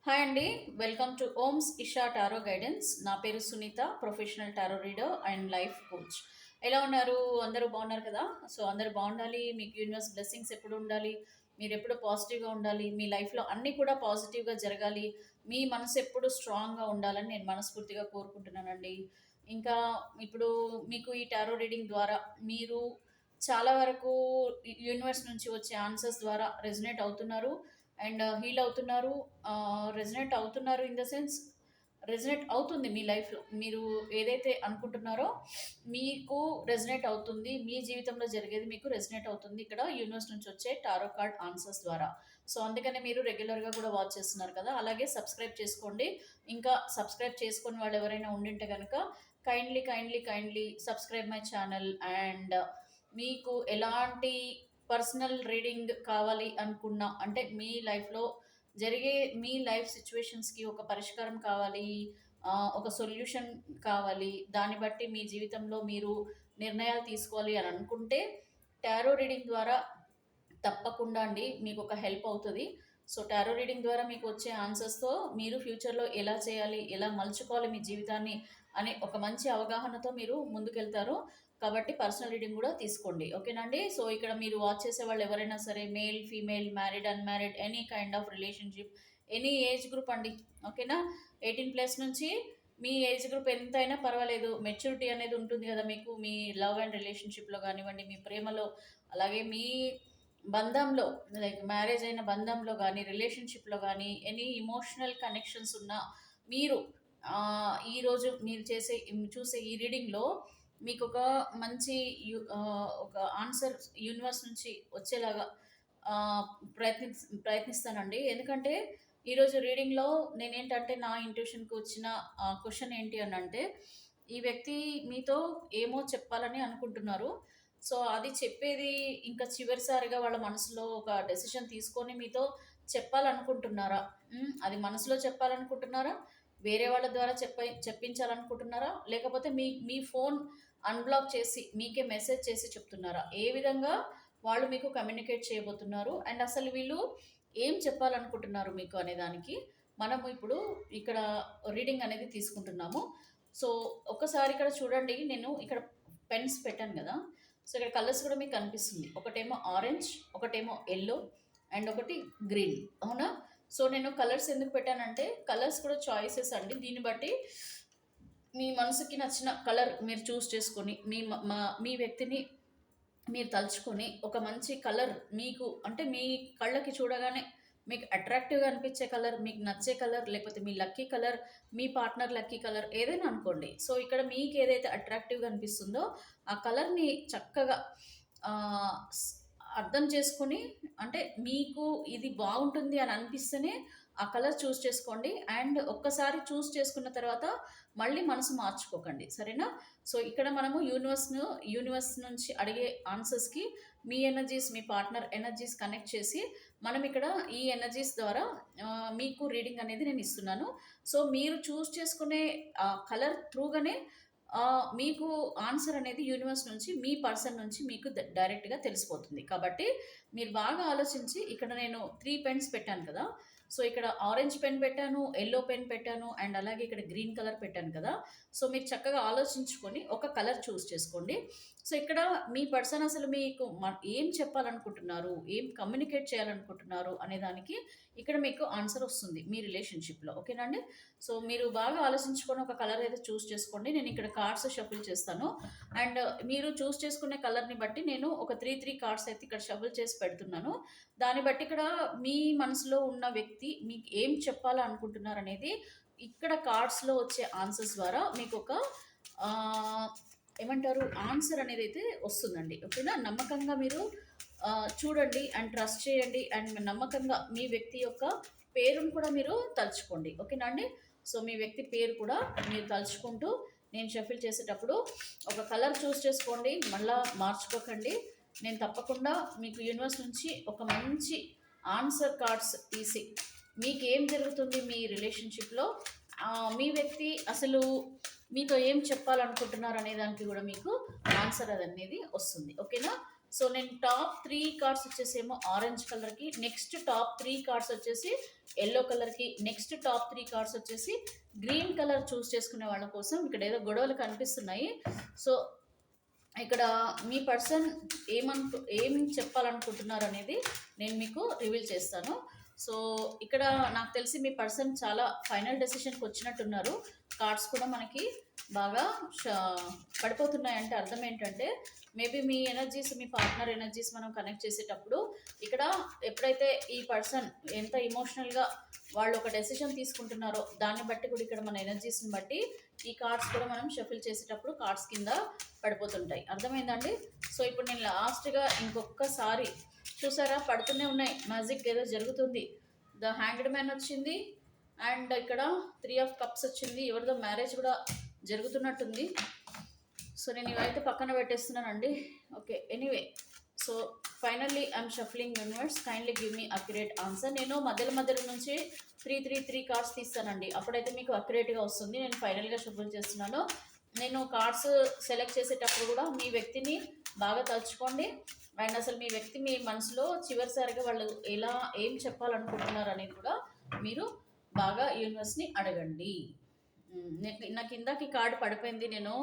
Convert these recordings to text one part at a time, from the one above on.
Hi అండి. Welcome to Om's Isha tarot guidance. నా పేరు Sunitha, professional tarot reader and life coach. ఎలా ఉన్నారు? అందరూ బాగున్నారు కదా? సో అందరూ బాగుండాలి. మీకు యూనివర్స్ బ్లెస్సింగ్స్ ఎప్పుడు ఉండాలి, మీరు ఎప్పుడు పాజిటివ్గా ఉండాలి, మీ లైఫ్లో అన్నీ కూడా పాజిటివ్గా జరగాలి, మీ మనసు ఎప్పుడు స్ట్రాంగ్గా ఉండాలని నేను మనస్ఫూర్తిగా కోరుకుంటున్నానండి. ఇంకా ఇప్పుడు మీకు ఈ టారో రీడింగ్ ద్వారా మీరు చాలా వరకు యూనివర్స్ నుంచి వచ్చే ఆన్సర్స్ ద్వారా రెజనేట్ అవుతున్నారు అండ్ హీల్ అవుతున్నారు. రెజనేట్ అవుతున్నారు ఇన్ ద సెన్స్ రెజనేట్ అవుతుంది మీ లైఫ్లో. మీరు ఏదైతే అనుకుంటున్నారో మీకు రెజనేట్ అవుతుంది, మీ జీవితంలో జరిగేది మీకు రెజనేట్ అవుతుంది ఇక్కడ యూనివర్స్ నుంచి వచ్చే టారో కార్డ్ ఆన్సర్స్ ద్వారా. సో అందుకనే మీరు రెగ్యులర్గా కూడా వాచ్ చేస్తున్నారు కదా. అలాగే సబ్స్క్రైబ్ చేసుకోండి. ఇంకా సబ్స్క్రైబ్ చేసుకొని వాళ్ళు ఎవరైనా ఉండింటే కనుక kindly kindly kindly subscribe my channel. And మీకు ఎలాంటి పర్సనల్ రీడింగ్ కావాలి అనుకున్నా, అంటే మీ లైఫ్లో జరిగే మీ లైఫ్ సిచ్యువేషన్స్కి ఒక పరిష్కారం కావాలి, ఒక సొల్యూషన్ కావాలి, దాన్ని బట్టి మీ జీవితంలో మీరు నిర్ణయాలు తీసుకోవాలి అని అనుకుంటే టారో రీడింగ్ ద్వారా తప్పకుండా అండి మీకు ఒక హెల్ప్ అవుతుంది. సో టారో రీడింగ్ ద్వారా మీకు వచ్చే ఆన్సర్స్తో మీరు ఫ్యూచర్లో ఎలా చేయాలి, ఎలా మలుచుకోవాలి మీ జీవితాన్ని అనే ఒక మంచి అవగాహనతో మీరు ముందుకెళ్తారు. కాబట్టి పర్సనల్ రీడింగ్ కూడా తీసుకోండి, ఓకేనండి. సో ఇక్కడ మీరు వాచ్ చేసే వాళ్ళు ఎవరైనా సరే, male female, married unmarried, any kind of relationship, any age group అండి, ఓకేనా. 18+ నుంచి మీ ఏజ్ గ్రూప్ ఎంతైనా పర్వాలేదు. మెచ్యూరిటీ అనేది ఉంటుంది కదా మీకు, మీ లవ్ అండ్ రిలేషన్షిప్లో కానివ్వండి, మీ ప్రేమలో, అలాగే మీ బంధంలో, లైక్ మ్యారేజ్ అయిన బంధంలో కానీ, రిలేషన్షిప్లో కానీ ఎనీ ఇమోషనల్ కనెక్షన్స్ ఉన్న మీరు ఈరోజు మీరు చూసే ఈ రీడింగ్లో మీకు ఒక మంచి ఒక ఆన్సర్ యూనివర్స్ నుంచి వచ్చేలాగా ఆ, ప్రయత్ని ప్రయత్నిస్తానండి. ఎందుకంటే ఈరోజు రీడింగ్లో నేనేంటంటే నా ఇంట్యూషన్కి వచ్చిన క్వశ్చన్ ఏంటి అని అంటే, ఈ వ్యక్తి మీతో ఏమో చెప్పాలని అనుకుంటున్నారు. సో అది చెప్పేది ఇంకా చివరిసారిగా వాళ్ళ మనసులో ఒక డెసిషన్ తీసుకొని మీతో చెప్పాలనుకుంటున్నారా? అది మనసులో చెప్పాలనుకుంటున్నారా, వేరే వాళ్ళ ద్వారా చెప్పించాలనుకుంటున్నారా, లేకపోతే మీ మీ ఫోన్ అన్బ్లాక్ చేసి మీకే మెసేజ్ చేసి చెప్తున్నారా? ఏ విధంగా వాళ్ళు మీకు కమ్యూనికేట్ చేయబోతున్నారు అండ్ అసలు వీళ్ళు ఏం చెప్పాలనుకుంటున్నారు మీకు అనే దానికి మనము ఇప్పుడు ఇక్కడ రీడింగ్ అనేది తీసుకుంటున్నాము. సో ఒకసారి ఇక్కడ చూడండి, నేను ఇక్కడ పెన్స్ పెట్టాను కదా. సో ఇక్కడ కలర్స్ కూడా మీకు కనిపిస్తుంది. ఒకటేమో ఆరెంజ్, ఒకటేమో ఎల్లో అండ్ ఒకటి గ్రీన్, అవునా. సో నేను కలర్స్ ఎందుకు పెట్టానంటే కలర్స్ కూడా చాయిసెస్ అండి. దీన్ని బట్టి మీ మనసుకి నచ్చిన కలర్ మీరు చూస్ చేసుకొని మీ వ్యక్తిని మీరు తలుచుకొని ఒక మంచి కలర్ మీకు, అంటే మీ కళ్ళకి చూడగానే మీకు అట్రాక్టివ్గా అనిపించే కలర్, మీకు నచ్చే కలర్, లేకపోతే మీ లక్కీ కలర్, మీ పార్ట్నర్ లక్కీ కలర్ ఏదైనా అనుకోండి. సో ఇక్కడ మీకు ఏదైతే అట్రాక్టివ్గా అనిపిస్తుందో ఆ కలర్ని చక్కగా ఆ, స్- అర్థం చేసుకొని, అంటే మీకు ఇది బాగుంటుంది అని అనిపిస్తేనే ఆ కలర్ చూస్ చేసుకోండి. అండ్ ఒక్కసారి చూస్ చేసుకున్న తర్వాత మళ్ళీ మనసు మార్చుకోకండి, సరేనా. సో ఇక్కడ మనము యూనివర్స్ నుంచి అడిగే ఆన్సర్స్కి మీ ఎనర్జీస్, మీ పార్ట్నర్ ఎనర్జీస్ కనెక్ట్ చేసి మనం ఇక్కడ ఈ ఎనర్జీస్ ద్వారా మీకు రీడింగ్ అనేది నేను ఇస్తున్నాను. సో మీరు చూస్ చేసుకునే కలర్ త్రూగానే మీకు ఆన్సర్ అనేది యూనివర్స్ నుంచి, మీ పర్సన్ నుంచి మీకు డైరెక్ట్గా తెలిసిపోతుంది. కాబట్టి మీరు బాగా ఆలోచించి, ఇక్కడ నేను 3 పెన్స్ పెట్టాను కదా. సో ఇక్కడ ఆరెంజ్ పెన్ పెట్టాను, ఎల్లో పెన్ పెట్టాను అండ్ అలాగే ఇక్కడ గ్రీన్ కలర్ పెట్టాను కదా. సో మీరు చక్కగా ఆలోచించుకొని ఒక కలర్ చూస్ చేసుకోండి. సో ఇక్కడ మీ పర్సన్ అసలు మీకు ఏం చెప్పాలనుకుంటున్నారు, ఏం కమ్యూనికేట్ చేయాలనుకుంటున్నారు అనే దానికి ఇక్కడ మీకు ఆన్సర్ వస్తుంది మీ రిలేషన్షిప్లో, ఓకేనండి. సో మీరు బాగా ఆలోచించుకొని ఒక కలర్ అయితే చూస్ చేసుకోండి. నేను ఇక్కడ కార్డ్స్ షఫుల్ చేస్తాను అండ్ మీరు చూస్ చేసుకునే కలర్ని బట్టి నేను ఒక 3 కార్డ్స్ అయితే ఇక్కడ షఫుల్ చేసి పెడుతున్నాను. దాన్ని బట్టి ఇక్కడ మీ మనసులో ఉన్న వ్యక్తి మీకు ఏం చెప్పాలనుకుంటున్నారు అనేది ఇక్కడ కార్డ్స్లో వచ్చే ఆన్సర్స్ ద్వారా మీకు ఒక ఆ, ఏమంటారు ఆన్సర్ అనేది అయితే వస్తుందండి, ఓకేనా. నమ్మకంగా మీరు చూడండి అండ్ ట్రస్ట్ చేయండి అండ్ నమ్మకంగా మీ వ్యక్తి యొక్క పేరును కూడా మీరు తలుచుకోండి, ఓకేనా అండి. సో మీ వ్యక్తి పేరు కూడా మీరు తలుచుకుంటూ నేను షఫిల్ చేసేటప్పుడు ఒక కలర్ చూస్ చేసుకోండి, మళ్ళీ మార్చుకోకండి. నేను తప్పకుండా మీకు యూనివర్స్ నుంచి ఒక మంచి ఆన్సర్ కార్డ్స్ తీసి మీకు ఏం జరుగుతుంది మీ రిలేషన్షిప్లో, మీ వ్యక్తి అసలు మీతో ఏం చెప్పాలనుకుంటున్నారు అనే దానికి కూడా మీకు ఆన్సర్ అనేది వస్తుంది, ఓకేనా. సో నేను టాప్ 3 కార్డ్స్ వచ్చేసేమో ఆరెంజ్ కలర్కి, నెక్స్ట్ టాప్ 3 కార్డ్స్ వచ్చేసి ఎల్లో కలర్కి, నెక్స్ట్ టాప్ 3 కార్డ్స్ వచ్చేసి గ్రీన్ కలర్ చూస్ చేసుకునే వాళ్ళ కోసం. ఇక్కడ ఏదో గొడవలు కనిపిస్తున్నాయి. సో ఇక్కడ మీ పర్సన్ ఏం చెప్పాలనుకుంటున్నారు అనేది నేను మీకు రివీల్ చేస్తాను. సో ఇక్కడ నాకు తెలిసి మీ పర్సన్ చాలా ఫైనల్ డెసిషన్కి వచ్చినట్టున్నారు. కార్డ్స్ కూడా మనకి బాగా పడిపోతున్నాయంటే అర్థం ఏంటంటే మేబీ మీ ఎనర్జీస్, మీ పార్ట్నర్ ఎనర్జీస్ మనం కనెక్ట్ చేసేటప్పుడు ఇక్కడ ఎప్పుడైతే ఈ పర్సన్ ఎంత ఇమోషనల్గా వాళ్ళు ఒక డెసిషన్ తీసుకుంటున్నారో దాన్ని బట్టి కూడా ఇక్కడ మన ఎనర్జీస్ని బట్టి ఈ కార్డ్స్ కూడా మనం షఫిల్ చేసేటప్పుడు కార్డ్స్ కింద పడిపోతుంటాయి. అర్థమైందండి? సో ఇప్పుడు నేను లాస్ట్గా ఇంకొకసారి చూసారా, పడుతూనే ఉన్నాయి, మ్యాజిక్ ఏదో జరుగుతుంది. ద హ్యాంగ్డ్ మ్యాన్ వచ్చింది అండ్ ఇక్కడ 3 ఆఫ్ కప్స్ వచ్చింది. ఎవరిదో మ్యారేజ్ కూడా జరుగుతున్నట్టుంది. సో నేను ఇవైతే పక్కన పెట్టేస్తున్నానండి. Okay, anyway, so finally I'm shuffling universe, kindly give me accurate answer. నేను మధ్యలో నుంచి 3 కార్డ్స్ తీస్తానండి, అప్పుడైతే మీకు అక్యురేట్గా వస్తుంది. నేను ఫైనల్గా షఫుల్ చేస్తున్నాను. నేను కార్డ్స్ సెలెక్ట్ చేసేటప్పుడు కూడా మీ వ్యక్తిని బాగా తలుచుకోండి అండ్ అసలు మీ వ్యక్తి మీ మనసులో చివరిసారిగా వాళ్ళు ఏం చెప్పాలనుకుంటున్నారు అనేది కూడా మీరు బాగా యూనివర్స్ని అడగండి. నాకు ఇందాక ఈ కార్డు పడిపోయింది, నేను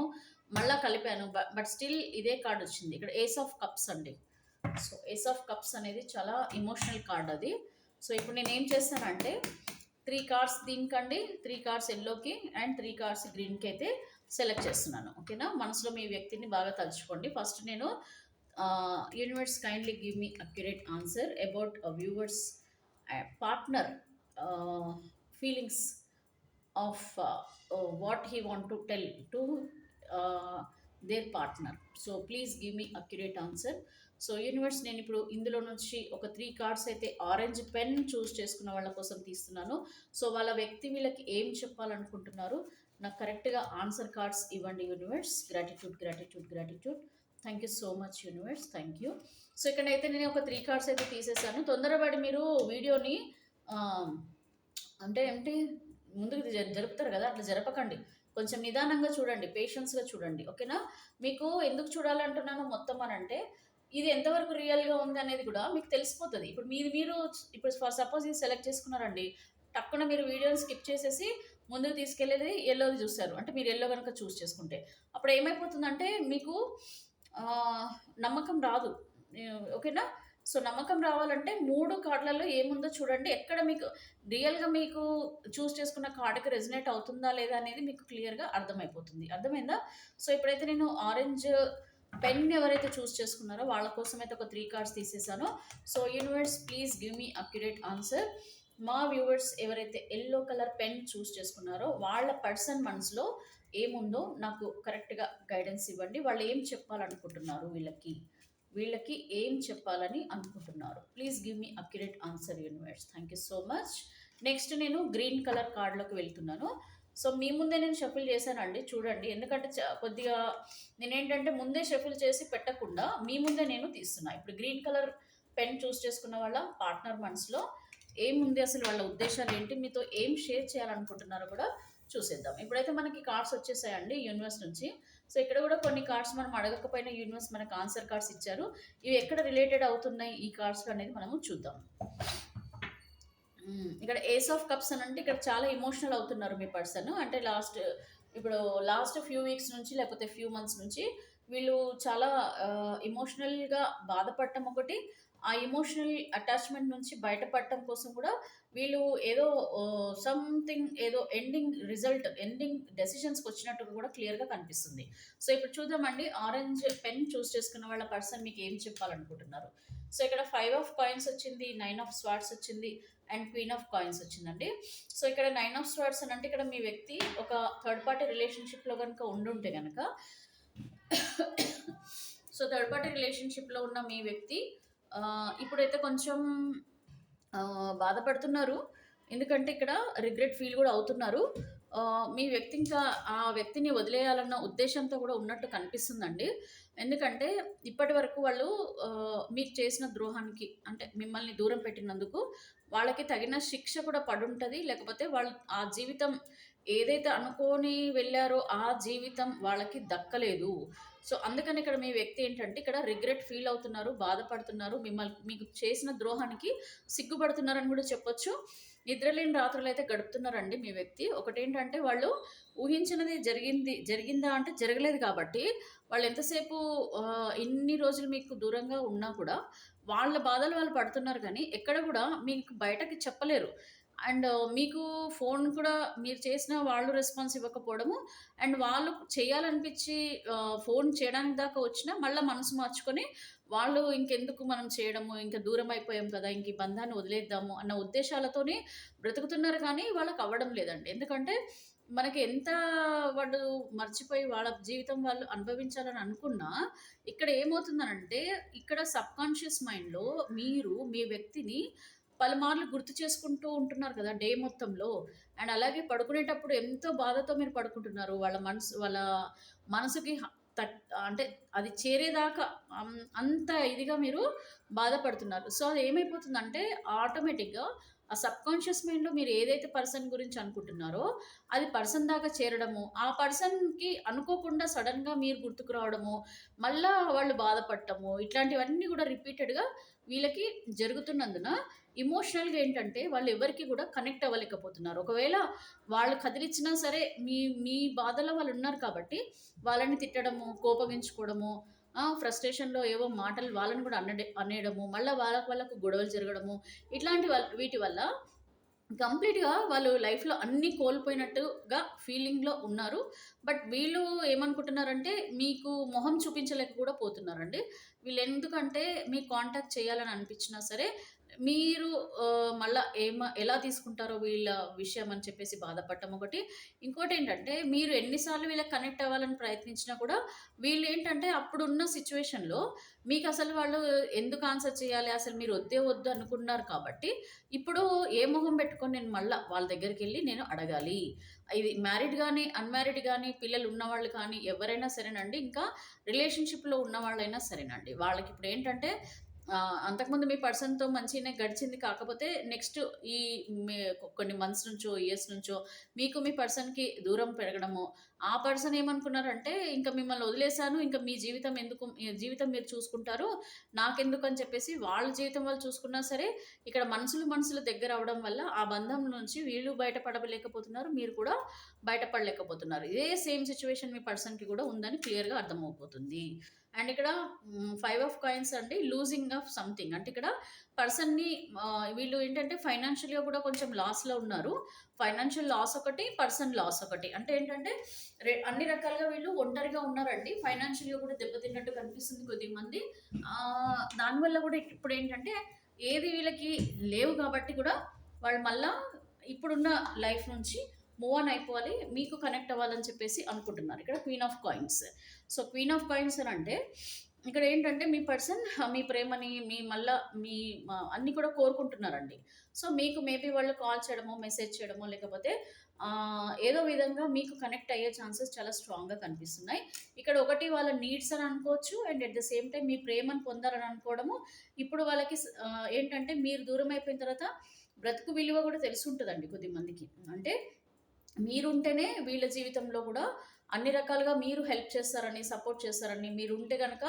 మళ్ళీ కలిపాను, బట్ స్టిల్ ఇదే కార్డ్ వచ్చింది. ఇక్కడ ఏస్ ఆఫ్ కప్స్ అండి. సో ఏస్ ఆఫ్ కప్స్ అనేది చాలా ఇమోషనల్ కార్డ్ అది. సో ఇప్పుడు నేను ఏం చేస్తానంటే 3 కార్డ్స్ దీనికండి, 3 కార్డ్స్ ఎల్లోకి అండ్ 3 కార్డ్స్ గ్రీన్కి అయితే సెలెక్ట్ చేస్తున్నాను. ఓకేనా? మనసులో మీ వ్యక్తిని బాగా తలుచుకోండి. ఫస్ట్ నేను universe kindly give me accurate answer about viewers partner feelings of what he want to tell to their partner. So please give me accurate answer. So universe నేను ఇప్పుడు ఇందులో నుంచి ఒక 3 కార్డ్స్ అయితే ఆరెంజ్ పెన్ చూస్ చేసుకున్న వాళ్ళ కోసం తీస్తున్నాను. సో వాళ్ళ వ్యక్తి వీళ్ళకి ఏం చెప్పాలనుకుంటున్నారు నాకు కరెక్ట్గా ఆన్సర్ కార్డ్స్ ఇవ్వండి universe. Gratitude gratitude gratitude. Thank you so much universe, thank you. So ఇక్కడైతే నేను ఒక 3 కార్డ్స్ అయితే తీసేసాను. తొందరపడి మీరు వీడియోని అంటే ఏంటి ముందుకు జరుపుతారు కదా, అట్లా జరపకండి. కొంచెం నిదానంగా చూడండి, పేషెన్స్గా చూడండి. ఓకేనా? మీకు ఎందుకు చూడాలంటున్నాను మొత్తం అని అంటే ఇది ఎంతవరకు రియల్గా ఉంది అనేది కూడా మీకు తెలిసిపోతుంది. ఇప్పుడు ఇప్పుడు ఫర్ సపోజ్ ఇది సెలెక్ట్ చేసుకున్నారండి, టక్కున మీరు వీడియోని స్కిప్ చేసేసి ముందుకు తీసుకెళ్ళేది ఎల్లోది చూస్తారు అంటే మీరు ఎల్లో కనుక చూస్ చేసుకుంటే అప్పుడు ఏమైపోతుందంటే మీకు నమ్మకం రాదు. ఓకేనా? సో నమ్మకం రావాలంటే 3 కార్డులలో ఏముందో చూడండి, ఎక్కడ మీకు రియల్గా మీకు చూస్ చేసుకున్న కార్డుకి రెజినేట్ అవుతుందా లేదా అనేది మీకు క్లియర్గా అర్థమైపోతుంది. అర్థమైందా? సో ఇప్పుడైతే నేను ఆరెంజ్ పెన్ ఎవరైతే చూస్ చేసుకున్నారో వాళ్ళ కోసం అయితే ఒక 3 కార్డ్స్ తీసేసాను. So universe please give me accurate answer. మా వ్యూవర్స్ ఎవరైతే ఎల్లో కలర్ పెన్ చూస్ చేసుకున్నారో వాళ్ళ పర్సన్ మనసులో ఏముందో నాకు కరెక్ట్గా గైడెన్స్ ఇవ్వండి. వాళ్ళు ఏం చెప్పాలనుకుంటున్నారు, వీళ్ళకి ఏం చెప్పాలని అనుకుంటున్నారు. Please give me accurate answer universe. Thank you so much. Next నేను గ్రీన్ కలర్ కార్డ్లోకి వెళ్తున్నాను. సో మీ ముందే నేను షఫిల్ చేశానండి, చూడండి. ఎందుకంటే కొద్దిగా నేనేంటంటే ముందే షఫిల్ చేసి పెట్టకుండా మీ ముందే నేను తీస్తున్నా. ఇప్పుడు గ్రీన్ కలర్ పెన్ చూస్ చేసుకున్న వాళ్ళ పార్ట్నర్ మనసులో ఏముంది, అసలు వాళ్ళ ఉద్దేశాలు ఏంటి, మీతో ఏం షేర్ చేయాలనుకుంటున్నారో కూడా చూసేద్దాం. ఇప్పుడైతే మనకి కార్డ్స్ వచ్చేసాయండి యూనివర్స్ నుంచి. సో ఇక్కడ కూడా కొన్ని కార్డ్స్ మనం అడగకపోయినా యూనివర్స్ మనకు ఆన్సర్ కార్డ్స్ ఇచ్చారు. ఇవి ఎక్కడ రిలేటెడ్ అవుతున్నాయి ఈ కార్డ్స్ అనేది మనము చూద్దాం. ఇక్కడ ఏస్ ఆఫ్ కప్స్ అని అంటే ఇక్కడ చాలా ఇమోషనల్ అవుతున్నారు మీ పర్సన్. అంటే లాస్ట్ ఫ్యూ వీక్స్ నుంచి లేకపోతే ఫ్యూ మంత్స్ నుంచి వీళ్ళు చాలా ఇమోషనల్గా బాధపడటం ఒకటి, ఆ ఇమోషనల్ అటాచ్మెంట్ నుంచి బయటపడటం కోసం కూడా వీళ్ళు ఏదో సంథింగ్ ఏదో ఎండింగ్ డెసిషన్స్కి వచ్చినట్టు కూడా క్లియర్గా కనిపిస్తుంది. సో ఇప్పుడు చూద్దామండి, ఆరెంజ్ పెన్ చూస్ చేసుకున్న వాళ్ళ పర్సన్ మీకు ఏం చెప్పాలనుకుంటున్నారు. సో ఇక్కడ 5 ఆఫ్ కాయిన్స్ వచ్చింది, 9 ఆఫ్ స్వార్డ్స్ వచ్చింది అండ్ క్వీన్ ఆఫ్ కాయిన్స్ వచ్చిందండి. సో ఇక్కడ 9 ఆఫ్ స్వార్డ్స్ అని అంటే ఇక్కడ మీ వ్యక్తి ఒక థర్డ్ పార్టీ రిలేషన్షిప్లో కనుక ఉండుంటే కనుక సో థర్డ్ పార్టీ రిలేషన్షిప్లో ఉన్న మీ వ్యక్తి ఇప్పుడైతే కొంచెం బాధపడుతున్నారు. ఎందుకంటే ఇక్కడ రిగ్రెట్ ఫీల్ కూడా అవుతున్నారు. మీ వ్యక్తి ఇంకా ఆ వ్యక్తిని వదిలేయాలన్న ఉద్దేశంతో కూడా ఉన్నట్టు కనిపిస్తుందండి. ఎందుకంటే ఇప్పటి వరకు వాళ్ళు మీకు చేసిన ద్రోహానికి అంటే మిమ్మల్ని దూరం పెట్టినందుకు వాళ్ళకి తగిన శిక్ష కూడా పడుంటది. లేకపోతే వాళ్ళు ఆ జీవితం ఏదైతే అనుకోని వెళ్లారో ఆ జీవితం వాళ్ళకి దక్కలేదు. సో, అందుకని ఇక్కడ మీ వ్యక్తి ఏంటంటే ఇక్కడ రిగ్రెట్ ఫీల్ అవుతున్నారు, బాధపడుతున్నారు. మీకు చేసిన ద్రోహానికి సిగ్గుపడుతున్నారని కూడా చెప్పొచ్చు. నిద్రలేని రాత్రులైతే గడుపుతున్నారండి మీ వ్యక్తి. ఒకటేంటంటే వాళ్ళు ఊహించినది జరిగిందా అంటే జరగలేదు కాబట్టి వాళ్ళు ఎంతసేపు ఇన్ని రోజులు మీకు దూరంగా ఉన్నా కూడా వాళ్ళ బాధలు వాళ్ళు పడుతున్నారు కానీ ఎక్కడ కూడా మీకు బయటకి చెప్పలేరు. అండ్ మీకు ఫోన్ కూడా మీరు చేసినా వాళ్ళు రెస్పాన్స్ ఇవ్వకపోవడము, అండ్ వాళ్ళు చేయాలనిపించి ఫోన్ చేయడానికి దాకా వచ్చినా మళ్ళీ మనసు మార్చుకొని వాళ్ళు ఇంకెందుకు మనం చేయడము, ఇంకా దూరం అయిపోయాం కదా, ఇంక ఈ బంధాన్ని వదిలేద్దాము అన్న ఉద్దేశాలతోనే బ్రతుకుతున్నారు కానీ వాళ్ళకి అవ్వడం లేదండి. ఎందుకంటే మనకి ఎంత వాళ్ళు మర్చిపోయి వాళ్ళ జీవితం వాళ్ళు అనుభవించాలని అనుకున్నా, ఇక్కడ ఏమవుతుందనంటే, ఇక్కడ సబ్‌కాన్షియస్ మైండ్‌లో మీరు మీ వ్యక్తిని పలుమార్లు గుర్తు చేసుకుంటూ ఉంటున్నారు కదా! డే మొత్తంలో. అండ్ అలాగే పడుకునేటప్పుడు ఎంతో బాధతో మీరు పడుకుంటున్నారు. వాళ్ళ మనసుకి అంటే అది చేరేదాకా అంత ఇదిగా మీరు బాధపడుతున్నారు. సో, అది ఏమైపోతుందంటే ఆటోమేటిక్‌గా ఆ సబ్‌కాన్షియస్ మైండ్‌లో మీరు ఏదైతే పర్సన్ గురించి అనుకుంటున్నారో, అది పర్సన్ దాకా చేరడము, ఆ పర్సన్‌కి అనుకోకుండా సడెన్‌గా మీరు గుర్తుకు రావడము, మళ్ళా వాళ్ళు బాధపడటము, ఇట్లాంటివన్నీ గూడా రిపీటెడ్‌గా వీళ్ళకి జరుగుతున్నందున ఎమోషనల్‌గా ఏంటంటే వాళ్ళు ఎవరికీ గూడా కనెక్ట్ అవ్వలేకపోతున్నారు. ఒకవేళ వాళ్ళు కదిలిచ్చినా సరే మీ మీ బాధలో వాళ్ళున్నారు కాబట్టి వాళ్ళని తిట్టడము, కోపగించుకోవడము, ఫ్రస్ట్రేషన్‌లో ఏవో మాటలు వాళ్ళని గూడా అనేయడము, మళ్ళా వాళ్ళకు గొడవలు జరగడము, వీటి వల్ల కంప్లీట్‌గా వాళ్ళు లైఫ్‌లో అన్నీ కోల్పోయినట్టుగా ఫీలింగ్‌లో ఉన్నారు. బట్ వీళ్ళు ఏమనుకుంటున్నారంటే, మీకు మొహం చూపించలేక కూడా పోతున్నారండి. వీళ్ళెందుకంటే, మీకు కాంటాక్ట్ చేయాలని అనిపించినా సరే, మీరు మళ్ళా ఎలా తీసుకుంటారో వీళ్ళ విషయం అని చెప్పేసి బాధపడటం ఒకటి. ఇంకోటేంటంటే, మీరు ఎన్ని సార్లు వీళ్ళకి కనెక్ట్ అవ్వాలని ప్రయత్నించినా కూడా, వీళ్ళేంటంటే, అప్పుడున్న సిట్యుయేషన్‌లో మీకసలు వాళ్ళు ఎందుకు ఆన్సర్ చేయాలి? అసలు మీరు వద్దే వద్దు అనుకున్నారు కాబట్టి, ఇప్పుడు ఏ మొహం పెట్టుకొని నేను మళ్ళా వాళ్ళ దగ్గరికెళ్ళి నేను అడగాలి. ఇది మ్యారీడ్ గానీ, అన్‌మ్యారీడ్ గానీ, పిల్లలు ఉన్నవాళ్ళు కానీ ఎవరైనా సరేనండి. ఇంకా రిలేషన్‌షిప్‌లో ఉన్నవాళ్ళైనా సరేనండి. వాళ్ళకిప్పుడేంటంటే అంతకుముందు మీ పర్సన్‌తో మంచిగానే గడిచింది. కాకపోతే నెక్స్ట్ ఈ మే కొన్ని మంత్స్ నుంచో, ఇయర్స్ నుంచో మీకు మీ పర్సన్‌కి దూరం పెరగడము. ఆ పర్సన్ ఏమనుకున్నారంటే, ఇంక మిమ్మల్ని వదిలేసాను. ఇంక మీ జీవితం మీ జీవితం మీరు చూసుకుంటారు. నాకెందుకని చెప్పేసి వాళ్ళ జీవితం వాళ్ళు చూసుకున్నా సరే, ఇక్కడ మనసులు దగ్గరవ్వడం వల్ల ఆ బంధం నుంచి వీళ్ళు బయటపడలేకపోతున్నారు. మీరు కూడా బయటపడలేకపోతున్నారు. ఇదే సేమ్ సిట్యుయేషన్ మీ పర్సన్‌కి కూడా ఉందని క్లియర్‌గా అర్థమైపోతుంది. అండ్ ఇక్కడ 5 ఆఫ్ కాయిన్స్ అండి, లూజింగ్ ఆఫ్ సంథింగ్. అంటే ఇక్కడ పర్సన్‌ని వీళ్ళు ఏంటంటే ఫైనాన్షియల్‌గా కూడా కొంచెం లాస్‌లో ఉన్నారు. ఫైనాన్షియల్ లాస్ ఒకటి, పర్సన్ లాస్ ఒకటి. అంటే ఏంటంటే అన్ని రకాలుగా వీళ్ళు ఒంటరిగా ఉన్నారండి. ఫైనాన్షియల్‌గా కూడా దెబ్బతిన్నట్టు కనిపిస్తుంది కొద్దిమంది. దానివల్ల కూడా ఇప్పుడేంటంటే ఏది వీళ్ళకి లేవు కాబట్టి కూడా వాళ్ళు మళ్ళా ఇప్పుడున్న లైఫ్ నుంచి మూవ్ ఆన్ అయిపోవాలి. మీకు కనెక్ట్ అవ్వాలని చెప్పేసి అనుకుంటున్నారు. ఇక్కడ queen of coins. So, queen of coins అనంటే ఇక్కడ ఏంటంటే మీ పర్సన్ మీ ప్రేమని మీ అన్నీ కూడా కోరుకుంటున్నారండి. సో, మీకు మేబీ వాళ్ళు కాల్ చేయడమో, మెసేజ్ చేయడమో లేకపోతే ఏదో విధంగా మీకు కనెక్ట్ అయ్యే ఛాన్సెస్ చాలా స్ట్రాంగ్‌గా కనిపిస్తున్నాయి. ఇక్కడ ఒకటి వాళ్ళ నీడ్స్ అని అనుకోవచ్చు. And at the same time మీ ప్రేమను పొందాలని అనుకోవడము. ఇప్పుడు వాళ్ళకి ఏంటంటే మీరు దూరం అయిపోయిన తర్వాత బ్రతుకు విలువ కూడా తెలిసుంటదండి కొద్దిమందికి. అంటే మీరుంటేనే వీళ్ళ జీవితంలో కూడా అన్ని రకాలుగా మీరు హెల్ప్ చేస్తారని, సపోర్ట్ చేస్తారని, మీరుంటే గనక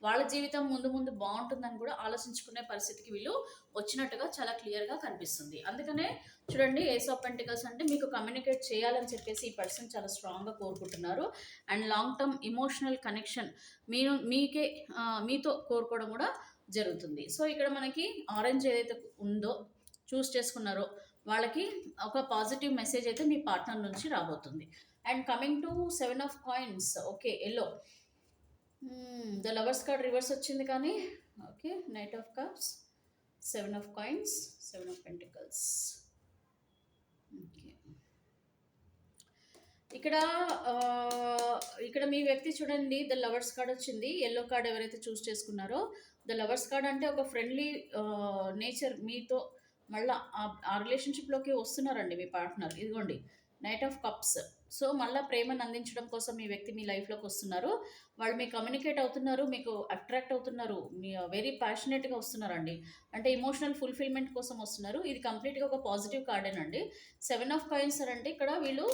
వాళ్ళ జీవితం ముందు ముందు బావుంటుందని కూడా ఆలోచించుకునే పరిస్థితికి వీళ్ళు వచ్చినట్టుగా చాలా క్లియర్‌గా కనిపిస్తుంది. అందుకనే చూడండి, ఏస్ ఆఫ్ పెంటికల్స్ అంటే మీకు కమ్యూనికేట్ చేయాలని చెప్పేసి ఈ పర్సన్ చాలా స్ట్రాంగ్‌గా కోరుకుంటున్నారు. And long term emotional connection మీకే మీతో కోరుకోవడం కూడా జరుగుతుంది. సో, ఇక్కడ మనకి ఆరెంజ్ ఏదైతే ఉందో చూజ్ చేసుకున్నారో వాళ్ళకి ఒక పాజిటివ్ మెసేజ్ అయితే మీ పార్ట్నర్ నుంచి రాబోతుంది. And coming to 7 of coins. Okay. Yellow. The lovers card reverse వచ్చింది కానీ okay. Knight of cups, 7 of coins, 7 of pentacles. Okay. ఇక్కడ ఇక్కడ మీ వ్యక్తి చూడండి, ద లవర్స్ కార్డ్ వచ్చింది. యెల్లో కార్డ్ ఎవరైతే చూస్ చేసుకున్నారో, ద లవర్స్ కార్డ్ అంటే ఒక ఫ్రెండ్లీ నేచర్ మీతో మళ్ళా ఆ రిలేషన్‌షిప్‌లోకి వస్తున్నారండి మీ పార్ట్నర్. ఇదిగోండి నైట్ ఆఫ్ కప్స్. సో మళ్ళీ ప్రేమను అందించడం కోసం మీ వ్యక్తి మీ లైఫ్లోకి వస్తున్నారు. వాళ్ళు మీకు కమ్యూనికేట్ అవుతున్నారు, మీకు అట్రాక్ట్ అవుతున్నారు, మీ వెరీ ప్యాషనేట్గా వస్తున్నారండి. అంటే ఇమోషనల్ ఫుల్ఫిల్మెంట్ కోసం వస్తున్నారు. ఇది కంప్లీట్గా ఒక పాజిటివ్ కార్డేనండి. 7 ఆఫ్ కాయిన్స్ అంటే ఇక్కడ వీళ్ళు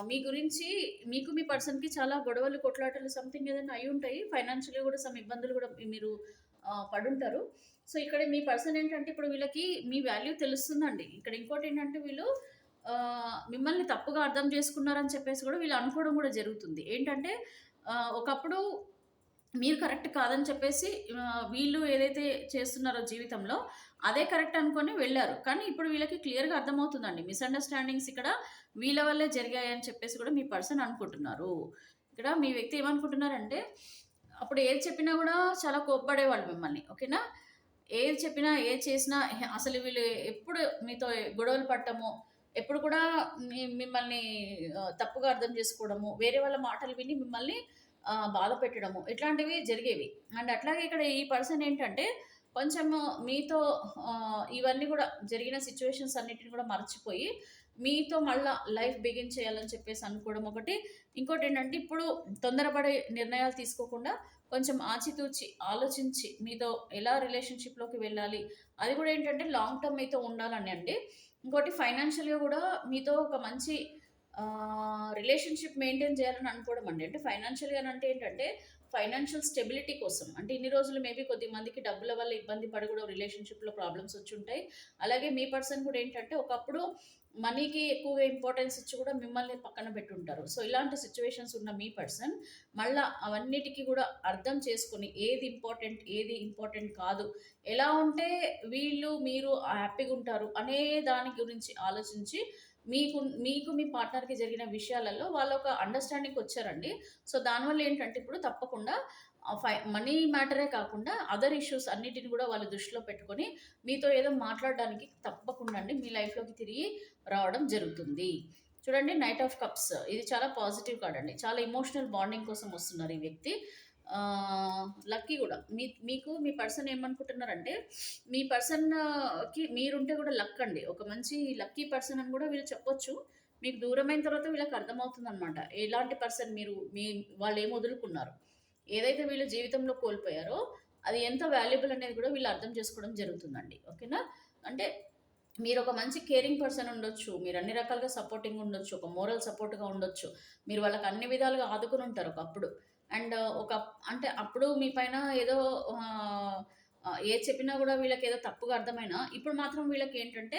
మీ గురించి, మీకు మీ పర్సన్కి చాలా గొడవలు కొట్లాటలు సంథింగ్ ఏదైనా అయి ఉంటాయి. ఫైనాన్షియల్గా కూడా సమ్ ఇబ్బందులు కూడా మీరు పడుంటారు. సో ఇక్కడ మీ పర్సన్ ఏంటంటే ఇప్పుడు వీళ్ళకి మీ వాల్యూ తెలుస్తుందండి. ఇక్కడ ఇంకోటి ఏంటంటే వీళ్ళు మిమ్మల్ని తప్పుగా అర్థం చేసుకున్నారని చెప్పేసి కూడా వీళ్ళు అనుకోవడం కూడా జరుగుతుంది. ఏంటంటే ఒకప్పుడు మీరు కరెక్ట్ కాదని చెప్పేసి వీళ్ళు ఏదైతే చేస్తున్నారో జీవితంలో అదే కరెక్ట్ అనుకొని వెళ్ళారు. కానీ ఇప్పుడు వీళ్ళకి క్లియర్గా అర్థమవుతుందండి, మిస్అండర్స్టాండింగ్స్ ఇక్కడ వీళ్ళ వల్లే జరిగాయని చెప్పేసి కూడా మీ పర్సన్ అనుకుంటున్నారు. ఇక్కడ మీ వ్యక్తి ఏమనుకుంటున్నారంటే అప్పుడు ఏది చెప్పినా కూడా చాలా కోప్పడేవాళ్ళు మిమ్మల్ని. ఓకేనా? ఏది చెప్పినా ఏది చేసినా అసలు వీళ్ళు ఎప్పుడు మీతో గొడవలు పడటము, ఎప్పుడు కూడా మిమ్మల్ని తప్పుగా అర్థం చేసుకోవడము, వేరే వాళ్ళ మాటలు విని మిమ్మల్ని బాధ పెట్టడము, ఇట్లాంటివి జరిగేవి. అండ్ అట్లాగే ఇక్కడ ఈ పర్సన్ ఏంటంటే కొంచెము మీతో ఇవన్నీ కూడా జరిగిన సిచ్యువేషన్స్ అన్నిటిని కూడా మర్చిపోయి మీతో మళ్ళా లైఫ్ బిగిన్ చేయాలని చెప్పేసి అనుకోవడం ఒకటి. ఇంకోటి ఏంటంటే ఇప్పుడు తొందరపడే నిర్ణయాలు తీసుకోకుండా కొంచెం ఆచితూచి ఆలోచించి మీతో ఎలా రిలేషన్షిప్లోకి వెళ్ళాలి, అది కూడా ఏంటంటే లాంగ్ టర్మ్ మీతో ఉండాలని అండి. ఇంకోటి ఫైనాన్షియల్గా కూడా మీతో ఒక మంచి రిలేషన్షిప్ మెయింటైన్ చేయాలని అనుకోవడం అండి. అంటే ఫైనాన్షియల్గా అంటే ఏంటంటే ఫైనాన్షియల్ స్టెబిలిటీ కోసం. అంటే ఇన్ని రోజులు మేబీ కొద్ది మందికి డబ్బుల వల్ల ఇబ్బంది పడి కూడా రిలేషన్షిప్లో ప్రాబ్లమ్స్ వచ్చి ఉంటాయి. అలాగే మీ పర్సన్ కూడా ఏంటంటే ఒకప్పుడు మనీకి ఎక్కువగా ఇంపార్టెన్స్ ఇచ్చి కూడా మిమ్మల్ని పక్కన పెట్టుంటారు. సో ఇలాంటి సిచ్యువేషన్స్ ఉన్న మీ పర్సన్ మళ్ళీ అవన్నిటికీ కూడా అర్థం చేసుకొని ఏది ఇంపార్టెంట్ ఏది ఇంపార్టెంట్ కాదు, ఎలా ఉంటే వీళ్ళు మీరు హ్యాపీగా ఉంటారు అనే దాని గురించి ఆలోచించి మీకు మీకు మీ పార్ట్నర్కి జరిగిన విషయాలలో వాళ్ళు ఒక అండర్స్టాండింగ్కి వచ్చారండి. సో దానివల్ల ఏంటంటే ఇప్పుడు తప్పకుండా మనీ మ్యాటరే కాకుండా అదర్ ఇష్యూస్ అన్నిటిని కూడా వాళ్ళు దృష్టిలో పెట్టుకొని మీతో ఏదో మాట్లాడడానికి తప్పకుండా అండి మీ లైఫ్లోకి తిరిగి రావడం జరుగుతుంది. చూడండి, నైట్ ఆఫ్ కప్స్ ఇది చాలా పాజిటివ్ కార్డ్ అండి. చాలా ఇమోషనల్ బాండింగ్ కోసం వస్తున్నారు ఈ వ్యక్తి. లక్కీ కూడా మీకు మీ పర్సన్ ఏమనుకుంటున్నారంటే మీ పర్సన్కి మీరుంటే కూడా లక్ అండి. ఒక మంచి లక్కీ పర్సన్ అని కూడా వీళ్ళు చెప్పొచ్చు. మీకు దూరమైన తర్వాత వీళ్ళకి అర్థమవుతుంది అనమాట ఎలాంటి పర్సన్ మీరు, వాళ్ళు ఏం వదులుకున్నారు, ఏదైతే వీళ్ళు జీవితంలో కోల్పోయారో అది ఎంత వాల్యుబుల్ అనేది కూడా వీళ్ళు అర్థం చేసుకోవడం జరుగుతుందండి. ఓకేనా? అంటే మీరు ఒక మంచి కేరింగ్ పర్సన్ ఉండొచ్చు, మీరు అన్ని రకాలుగా సపోర్టింగ్ ఉండొచ్చు, ఒక మోరల్ సపోర్ట్గా ఉండొచ్చు, మీరు వాళ్ళకి అన్ని విధాలుగా ఆదుకుని ఉంటారు ఒకప్పుడు. అండ్ ఒక అంటే అప్పుడు మీ పైన ఏదో ఏది చెప్పినా కూడా వీళ్ళకి ఏదో తప్పుగా అర్థమైనా ఇప్పుడు మాత్రం వీళ్ళకి ఏంటంటే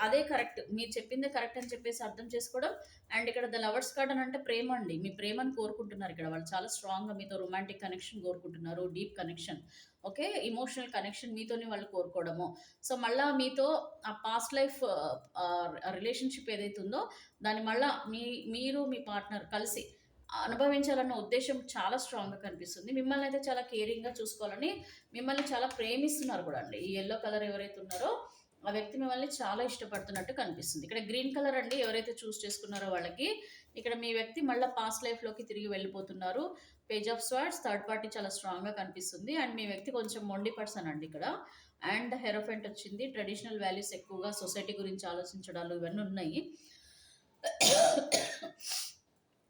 అదే కరెక్ట్, మీరు చెప్పిందే కరెక్ట్ అని చెప్పేసి అర్థం చేసుకోవడం. అండ్ ఇక్కడ ద లవర్స్ కార్డ్ అని అంటే ప్రేమ అండి. మీ ప్రేమను కోరుకుంటున్నారు ఇక్కడ వాళ్ళు చాలా స్ట్రాంగ్గా మీతో రొమాంటిక్ కనెక్షన్ కోరుకుంటున్నారు, deep connection. Okay, emotional connection మీతోనే వాళ్ళు కోరుకోవడము. సో మళ్ళీ మీతో ఆ పాస్ట్ లైఫ్ రిలేషన్షిప్ ఏదైతే ఉందో దాన్ని మళ్ళీ మీరు మీ పార్ట్నర్ కలిసి అనుభవించాలన్న ఉద్దేశం చాలా స్ట్రాంగ్గా కనిపిస్తుంది. మిమ్మల్ని అయితే చాలా కేరింగ్గా చూసుకోవాలని, మిమ్మల్ని చాలా ప్రేమిస్తున్నారు కూడా అండి. ఈ ఎల్లో కలర్ ఎవరైతే ఉన్నారో ఆ వ్యక్తి మిమ్మల్ని చాలా ఇష్టపడుతున్నట్టు కనిపిస్తుంది. ఇక్కడ గ్రీన్ కలర్ అండి, ఎవరైతే చూస్ చేసుకున్నారో వాళ్ళకి ఇక్కడ మీ వ్యక్తి మళ్ళీ పాస్ట్ లైఫ్లోకి తిరిగి వెళ్ళిపోతున్నారు. Page of swords, third party చాలా స్ట్రాంగ్గా కనిపిస్తుంది. అండ్ మీ వ్యక్తి కొంచెం మొండి పర్సన్ అండి ఇక్కడ. అండ్ హెరోఫెంట్ వచ్చింది. ట్రెడిషనల్ వాల్యూస్ ఎక్కువగా, సొసైటీ గురించి ఆలోచించడాలు ఇవన్నీ ఉన్నాయి.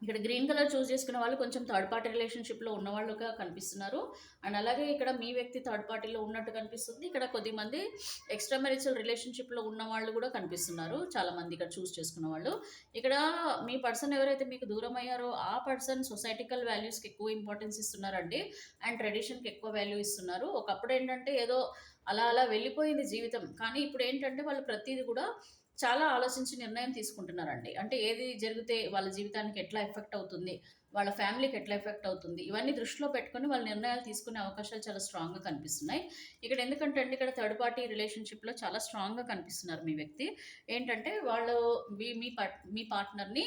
ఇక్కడ గ్రీన్ కలర్ చూస్ చేసుకున్న వాళ్ళు కొంచెం థర్డ్ పార్టీ రిలేషన్షిప్లో ఉన్నవాళ్ళుగా కనిపిస్తున్నారు. అండ్ అలాగే ఇక్కడ మీ వ్యక్తి థర్డ్ పార్టీలో ఉన్నట్టు కనిపిస్తుంది. ఇక్కడ కొద్దిమంది ఎక్స్ట్రా మ్యారిటల్ రిలేషన్షిప్లో ఉన్న వాళ్ళు కూడా కనిపిస్తున్నారు, చాలామంది ఇక్కడ చూస్ చేసుకున్న వాళ్ళు. ఇక్కడ మీ పర్సన్ ఎవరైతే మీకు దూరం అయ్యారో ఆ పర్సన్ సొసైటికల్ వాల్యూస్కి ఎక్కువ ఇంపార్టెన్స్ ఇస్తున్నారండి. అండ్ ట్రెడిషన్కి ఎక్కువ వాల్యూ ఇస్తున్నారు. ఒకప్పుడు ఏంటంటే ఏదో అలా అలా వెళ్ళిపోయింది జీవితం, కానీ ఇప్పుడు ఏంటంటే వాళ్ళు ప్రతిదీ కూడా చాలా ఆలోచించి నిర్ణయం తీసుకుంటున్నారండి. అంటే ఏది జరిగితే వాళ్ళ జీవితానికి ఎట్లా ఎఫెక్ట్ అవుతుంది, వాళ్ళ ఫ్యామిలీకి ఎట్లా ఎఫెక్ట్ అవుతుంది, ఇవన్నీ దృష్టిలో పెట్టుకొని వాళ్ళు నిర్ణయాలు తీసుకునే అవకాశాలు చాలా స్ట్రాంగ్గా కనిపిస్తున్నాయి. ఇక్కడ ఎందుకంటే అండి ఇక్కడ థర్డ్ పార్టీ రిలేషన్షిప్లో చాలా స్ట్రాంగ్గా కనిపిస్తున్నారు మీ వ్యక్తి. ఏంటంటే వాళ్ళు మీ పార్ట్నర్ని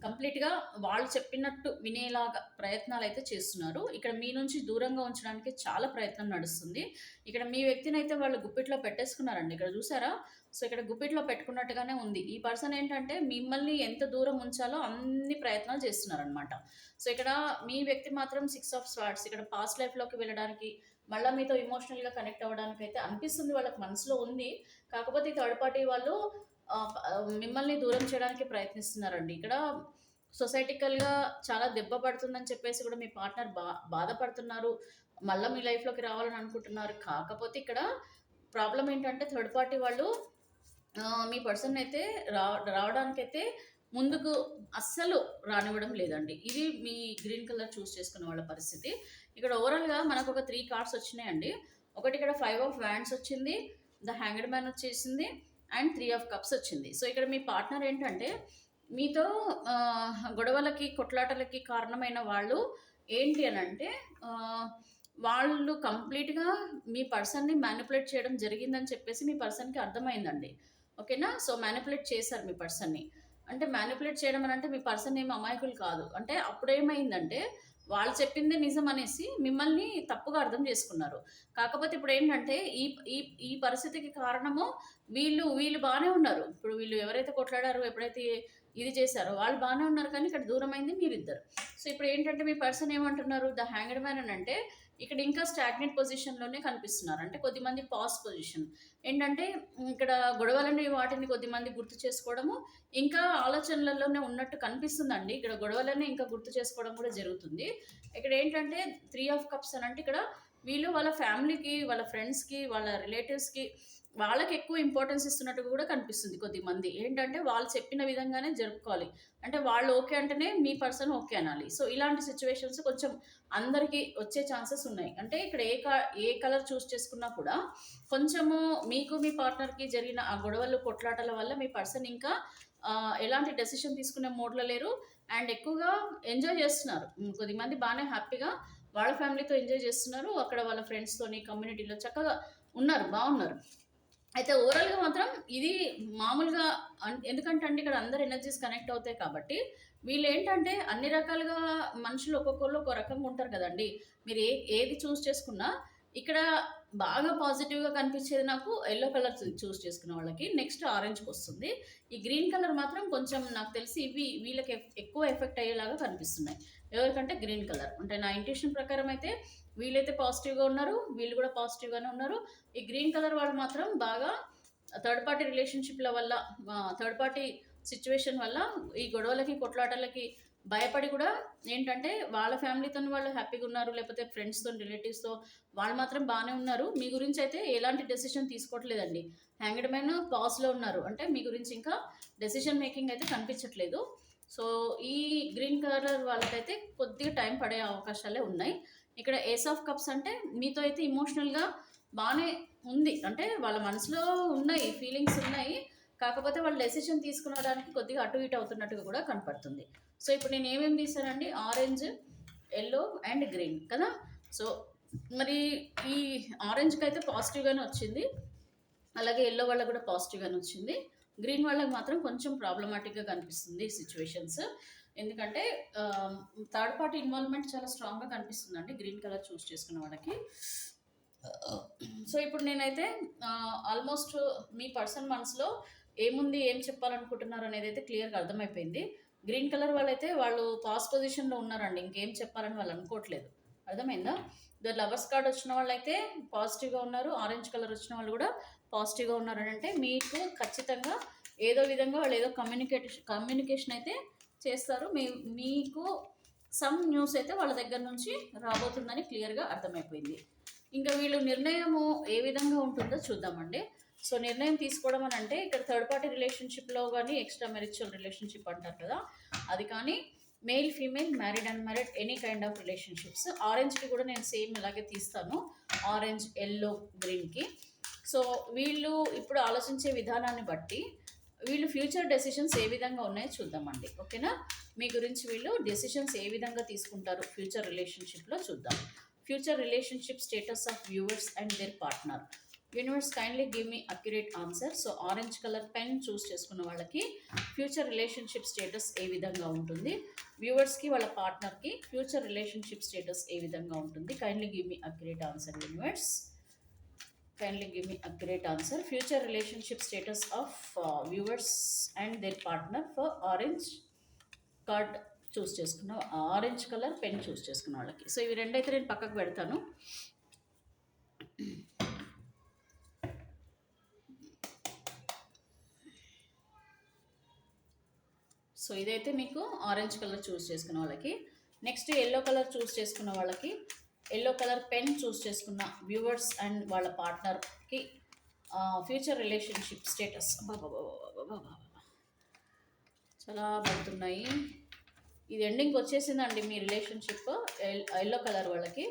కంప్లీట్గా వాళ్ళు చెప్పినట్టు వినేలాగా ప్రయత్నాలు అయితే చేస్తున్నారు. ఇక్కడ మీ నుంచి దూరంగా ఉంచడానికి చాలా ప్రయత్నం నడుస్తుంది. ఇక్కడ మీ వ్యక్తిని అయితే వాళ్ళు గుప్పిట్లో పెట్టేసుకున్నారండి. ఇక్కడ చూసారా? సో ఇక్కడ గుప్పిట్లో పెట్టుకున్నట్టుగానే ఉంది. ఈ పర్సన్ ఏంటంటే మిమ్మల్ని ఎంత దూరం ఉంచాలో అన్ని ప్రయత్నాలు చేస్తున్నారనమాట. సో ఇక్కడ మీ వ్యక్తి మాత్రం 6 ఆఫ్ స్వార్డ్స్ ఇక్కడ పాస్ట్ లైఫ్లోకి వెళ్ళడానికి, మళ్ళీ మీతో ఇమోషనల్గా కనెక్ట్ అవ్వడానికి అయితే అనిపిస్తుంది, వాళ్ళకి మనసులో ఉంది. కాకపోతే ఈ థర్డ్ పార్టీ వాళ్ళు మిమ్మల్ని దూరం చేయడానికి ప్రయత్నిస్తున్నారండి. ఇక్కడ సొసైటికల్‌గా చాలా దెబ్బ పడుతుందని చెప్పేసి కూడా మీ పార్ట్నర్ బాధపడుతున్నారు. మళ్ళా మీ లైఫ్‌లోకి రావాలని అనుకుంటున్నారు. కాకపోతే ఇక్కడ ప్రాబ్లమ్ ఏంటంటే థర్డ్ పార్టీ వాళ్ళు మీ పర్సన్ అయితే రావడానికైతే ముందుకు అస్సలు రానివ్వడం లేదండి. ఇది మీ గ్రీన్ కలర్ చూస్ చేసుకున్న వాళ్ళ పరిస్థితి. ఇక్కడ ఓవరాల్‌గా మనకు ఒక 3 కార్డ్స్ వచ్చినాయండి. ఒకటి ఇక్కడ 5 ఆఫ్ వ్యాండ్స్ వచ్చింది. ద హ్యాంగ్డ్ మ్యాన్ వచ్చేసింది. అండ్ 3 ఆఫ్ కప్స్ వచ్చింది. సో, ఇక్కడ మీ పార్ట్నర్ ఏంటంటే మీతో గొడవలకి, కొట్లాటలకి కారణమైన వాళ్ళు ఏంటి అనంటే ఆహ్, వాళ్ళు కంప్లీట్‌గా మీ పర్సన్‌ని మ్యానిపులేట్ చేయడం జరిగిందని చెప్పేసి మీ పర్సన్‌కి అర్థమైందండి. ఓకేనా? సో, మ్యానిపులేట్ చేశారు మీ పర్సన్‌ని. అంటే మ్యానిపులేట్ చేయడం అనంటే మీ పర్సన్ ఏమి అమాయకులు కాదు. అంటే అప్పుడేమైందంటే వాళ్ళు చెప్పిందే నిజం అనేసి మిమ్మల్ని తప్పుగా అర్థం చేసుకున్నారు. కాకపోతే ఇప్పుడేంటంటే ఈ ఈ ఈ పరిస్థితికి కారణము వీళ్ళు బానే ఉన్నారు. ఇప్పుడు వీళ్ళు ఎవరైతే కొట్లాడారో, ఎప్పుడైతే ఇది చేశారో వాళ్ళు బానే ఉన్నారు కానీ ఇక్కడ దూరమైంది మీరిద్దరు. సో, ఇప్పుడేంటంటే మీ పర్సన్ ఏమంటున్నారు? ద హ్యాంగ్డ్ మ్యాన్ అనంటే ఇక్కడ ఇంకా స్టాగ్నెంట్ పొజిషన్‌లోనే కనిపిస్తున్నారు. అంటే కొద్దిమంది పాజ్ పొజిషన్. ఏంటంటే ఇక్కడ గొడవలని వాటిని కొద్దిమంది గుర్తు చేసుకోవడము, ఇంకా ఆలోచనలలోనే ఉన్నట్టు కనిపిస్తుందండి. ఇక్కడ గొడవలనే ఇంకా గుర్తు చేసుకోవడం కూడా జరుగుతుంది. ఇక్కడ ఏంటంటే 3 ఆఫ్ కప్స్ అనంటే ఇక్కడ వీళ్ళు వాళ్ళ ఫ్యామిలీకి, వాళ్ళ ఫ్రెండ్స్‌కి, వాళ్ళ రిలేటివ్స్‌కి వాళ్ళకి ఎక్కువ ఇంపార్టెన్స్ ఇస్తున్నట్టుగా కూడా కనిపిస్తుంది కొద్దిమంది. ఏంటంటే వాళ్ళు చెప్పిన విధంగానే జరుపుకోవాలి. అంటే వాళ్ళు ఓకే అంటేనే మీ పర్సన్ ఓకే అనాలి. సో, ఇలాంటి సిట్యుయేషన్స్ కొంచెం అందరికి వచ్చే ఛాన్సెస్ ఉన్నాయి. అంటే ఇక్కడ ఏ కలర్ చూస్ చేసుకున్నా కూడా కొంచెము మీకు మీ పార్ట్నర్‌కి జరిగిన ఆ గొడవలు, కొట్లాటల వల్ల మీ పర్సన్ ఇంకా ఎలాంటి డెసిషన్ తీసుకునే మోడ్‌లో లేరు. అండ్ ఎక్కువగా ఎంజాయ్ చేస్తున్నారు. కొద్దిమంది బానే హ్యాపీగా వాళ్ళ ఫ్యామిలీతో ఎంజాయ్ చేస్తున్నారు. అక్కడ వాళ్ళ ఫ్రెండ్స్‌తోని కమ్యూనిటీలో చక్కగా ఉన్నారు. బావున్నారు. అయితే ఓవరాల్‌గా మాత్రం ఇది మామూలుగా ఎందుకంటే అండి ఇక్కడ అందరి ఎనర్జీస్ కనెక్ట్ అవుతాయి కాబట్టి, వీళ్ళేంటంటే అన్ని రకాలుగా మనుషులు ఒక్కొక్కళ్ళు ఒక్కో రకంగా ఉంటారు కదండీ! మీరు ఏది చూజ్ చేసుకున్నా ఇక్కడ బాగా పాజిటివ్‌గా కనిపించేది నాకు యెల్లో కలర్ చూజ్ చేసుకున్న వాళ్ళకి. నెక్స్ట్ ఆరెంజ్‌కొస్తుంది. ఈ గ్రీన్ కలర్ మాత్రం కొంచెం నాకు తెలిసి ఇవి వీళ్ళకి ఎక్కువ ఎఫెక్ట్ అయ్యేలాగా కనిపిస్తున్నాయి. ఎవరికంటే గ్రీన్ కలర్. అంటే నా ఇంట్యూషన్ ప్రకారం అయితే వీళ్ళైతే పాజిటివ్‌గా ఉన్నారు. వీళ్ళు కూడా పాజిటివ్‌గానే ఉన్నారు. ఈ గ్రీన్ కలర్ వాళ్ళు మాత్రం బాగా థర్డ్ పార్టీ రిలేషన్‌షిప్‌ల వల్ల థర్డ్ పార్టీ సిట్యుయేషన్ వల్ల ఈ గొడవలకి, కొట్లాటలకి భయపడి కూడా ఏంటంటే వాళ్ళ ఫ్యామిలీతోని వాళ్ళు హ్యాపీగా ఉన్నారు. లేకపోతే ఫ్రెండ్స్‌తోని, రిలేటివ్స్‌తో వాళ్ళు మాత్రం బానే ఉన్నారు. మీ గురించి అయితే ఎలాంటి డెసిషన్ తీసుకోవట్లేదండి. హ్యాంగ్డ్ మ్యాన్ పాజ్‌లో ఉన్నారు. అంటే మీ గురించి ఇంకా డెసిషన్ మేకింగ్ అయితే కనిపించట్లేదు. సో, ఈ గ్రీన్ కలర్ వాళ్ళకైతే కొద్దిగా టైం పడే అవకాశాలే ఉన్నాయి. ఇక్కడ ఏస్ ఆఫ్ కప్స్ అంటే మీతో అయితే ఎమోషనల్‌గా బానే ఉంది. అంటే వాళ్ళ మనసులో ఉన్నాయి. ఫీలింగ్స్ ఉన్నాయి. కాకపోతే వాళ్ళు డెసిషన్ తీసుకునడానికి కొద్దిగా అటు ఇటు అవుతున్నట్టుగా కూడా కనపడుతుంది. సో, ఇప్పుడు నేను ఏమేమి తీసానండి? ఆరెంజ్, యెల్లో అండ్ గ్రీన్ కదా! సో, మరి ఈ ఆరెంజ్‌కైతే పాజిటివ్‌గానే వచ్చింది. అలాగే యెల్లో వాళ్ళకి కూడా పాజిటివ్‌గానే వచ్చింది. గ్రీన్ వాళ్ళకి మాత్రం కొంచెం ప్రాబ్లమాటిక్‌గా కనిపిస్తుంది సిట్యుయేషన్స్. ఎందుకంటే ఆహ్, థర్డ్ పార్టీ ఇన్వాల్వ్‌మెంట్ చాలా స్ట్రాంగ్‌గా కనిపిస్తుందండి గ్రీన్ కలర్ చూస్ చేసుకున్న వాళ్ళకి. సో, ఇప్పుడు నేనైతే ఆల్మోస్ట్ మీ పర్సన్ మనసులో ఏముంది, ఏం చెప్పాలనుకుంటున్నారు అనేదైతే క్లియర్‌గా అర్థమైపోయింది. గ్రీన్ కలర్ వాళ్ళైతే వాళ్ళు పాస్ పొజిషన్‌లో ఉన్నారండి. ఇంకేం చెప్పాలని వాళ్ళు అనుకోవట్లేదు. అర్థమైందా? లవర్స్ కార్డ్ వచ్చిన వాళ్ళైతే పాజిటివ్‌గా ఉన్నారు. ఆరెంజ్ కలర్ వచ్చిన వాళ్ళు కూడా పాజిటివ్‌గా ఉన్నారనంటే మీకు ఖచ్చితంగా ఏదో విధంగా వాళ్ళు ఏదో కమ్యూనికేషన్ అయితే చేస్తారు. మీకు సమ్ న్యూస్ అయితే వాళ్ళ దగ్గర నుంచి రాబోతుందని క్లియర్‌గా అర్థమైపోయింది. ఇంకా వీళ్ళు నిర్ణయము ఏ విధంగా ఉంటుందో చూద్దామండి. సో, నిర్ణయం తీసుకోవడం అనంటే ఇక్కడ థర్డ్ పార్టీ రిలేషన్‌షిప్‌లో గాని ఎక్స్‌ట్రా మ్యారిటల్ రిలేషన్‌షిప్ అంటారు కదా! అది కానీ male, female, married, unmarried any kind of relationships. ఆరెంజ్‌కి కూడా నేను సేమ్ ఇలాగే తీస్తాను. ఆరెంజ్, యెల్లో, గ్రీన్‌కి. సో, వీళ్ళు ఇప్పుడు ఆలోచించే విధానాన్ని బట్టి వీళ్ళు ఫ్యూచర్ డెసిషన్స్ ఏ విధంగా ఉన్నాయో చూద్దామండి. ఓకేనా? మీ గురించి వీళ్ళు డెసిషన్స్ ఏ విధంగా తీసుకుంటారు ఫ్యూచర్ రిలేషన్‌షిప్‌లో చూద్దాం. Future relationship status of viewers and their partner. Universe kindly give me accurate answer. So, orange colour pen choose చేసుకున్న వాళ్ళకి ఫ్యూచర్ రిలేషన్‌షిప్ స్టేటస్ ఏ విధంగా ఉంటుంది? వ్యూవర్స్‌కి వాళ్ళ పార్ట్నర్‌కి ఫ్యూచర్ రిలేషన్‌షిప్ స్టేటస్ ఏ విధంగా ఉంటుంది? Kindly give me accurate answer universe. Kindly give me accurate answer. Future relationship status of viewers and their partner for orange card చూస్ చేసుకున్న orange colour pen choose చేసుకున్న వాళ్ళకి. So, ఇవి రెండైతే నేను పక్కకు పెడతాను. సో ఇదైతే మీకు ఆరెంజ్ కలర్ చూస్ చేసుకున్న వాళ్ళకి. నెక్స్ట్ ఎల్లో కలర్ చూస్ చేసుకున్న వాళ్ళకి, ఎల్లో కలర్ పెన్ చూస్ చేసుకున్న వ్యూవర్స్ అండ్ వాళ్ళ పార్ట్నర్కి ఫ్యూచర్ రిలేషన్షిప్ స్టేటస్ చాలా పడుతున్నాయి. ఇది ఎండింగ్ వచ్చేసిందండి మీ రిలేషన్షిప్ ఎల్లో కలర్ వాళ్ళకి.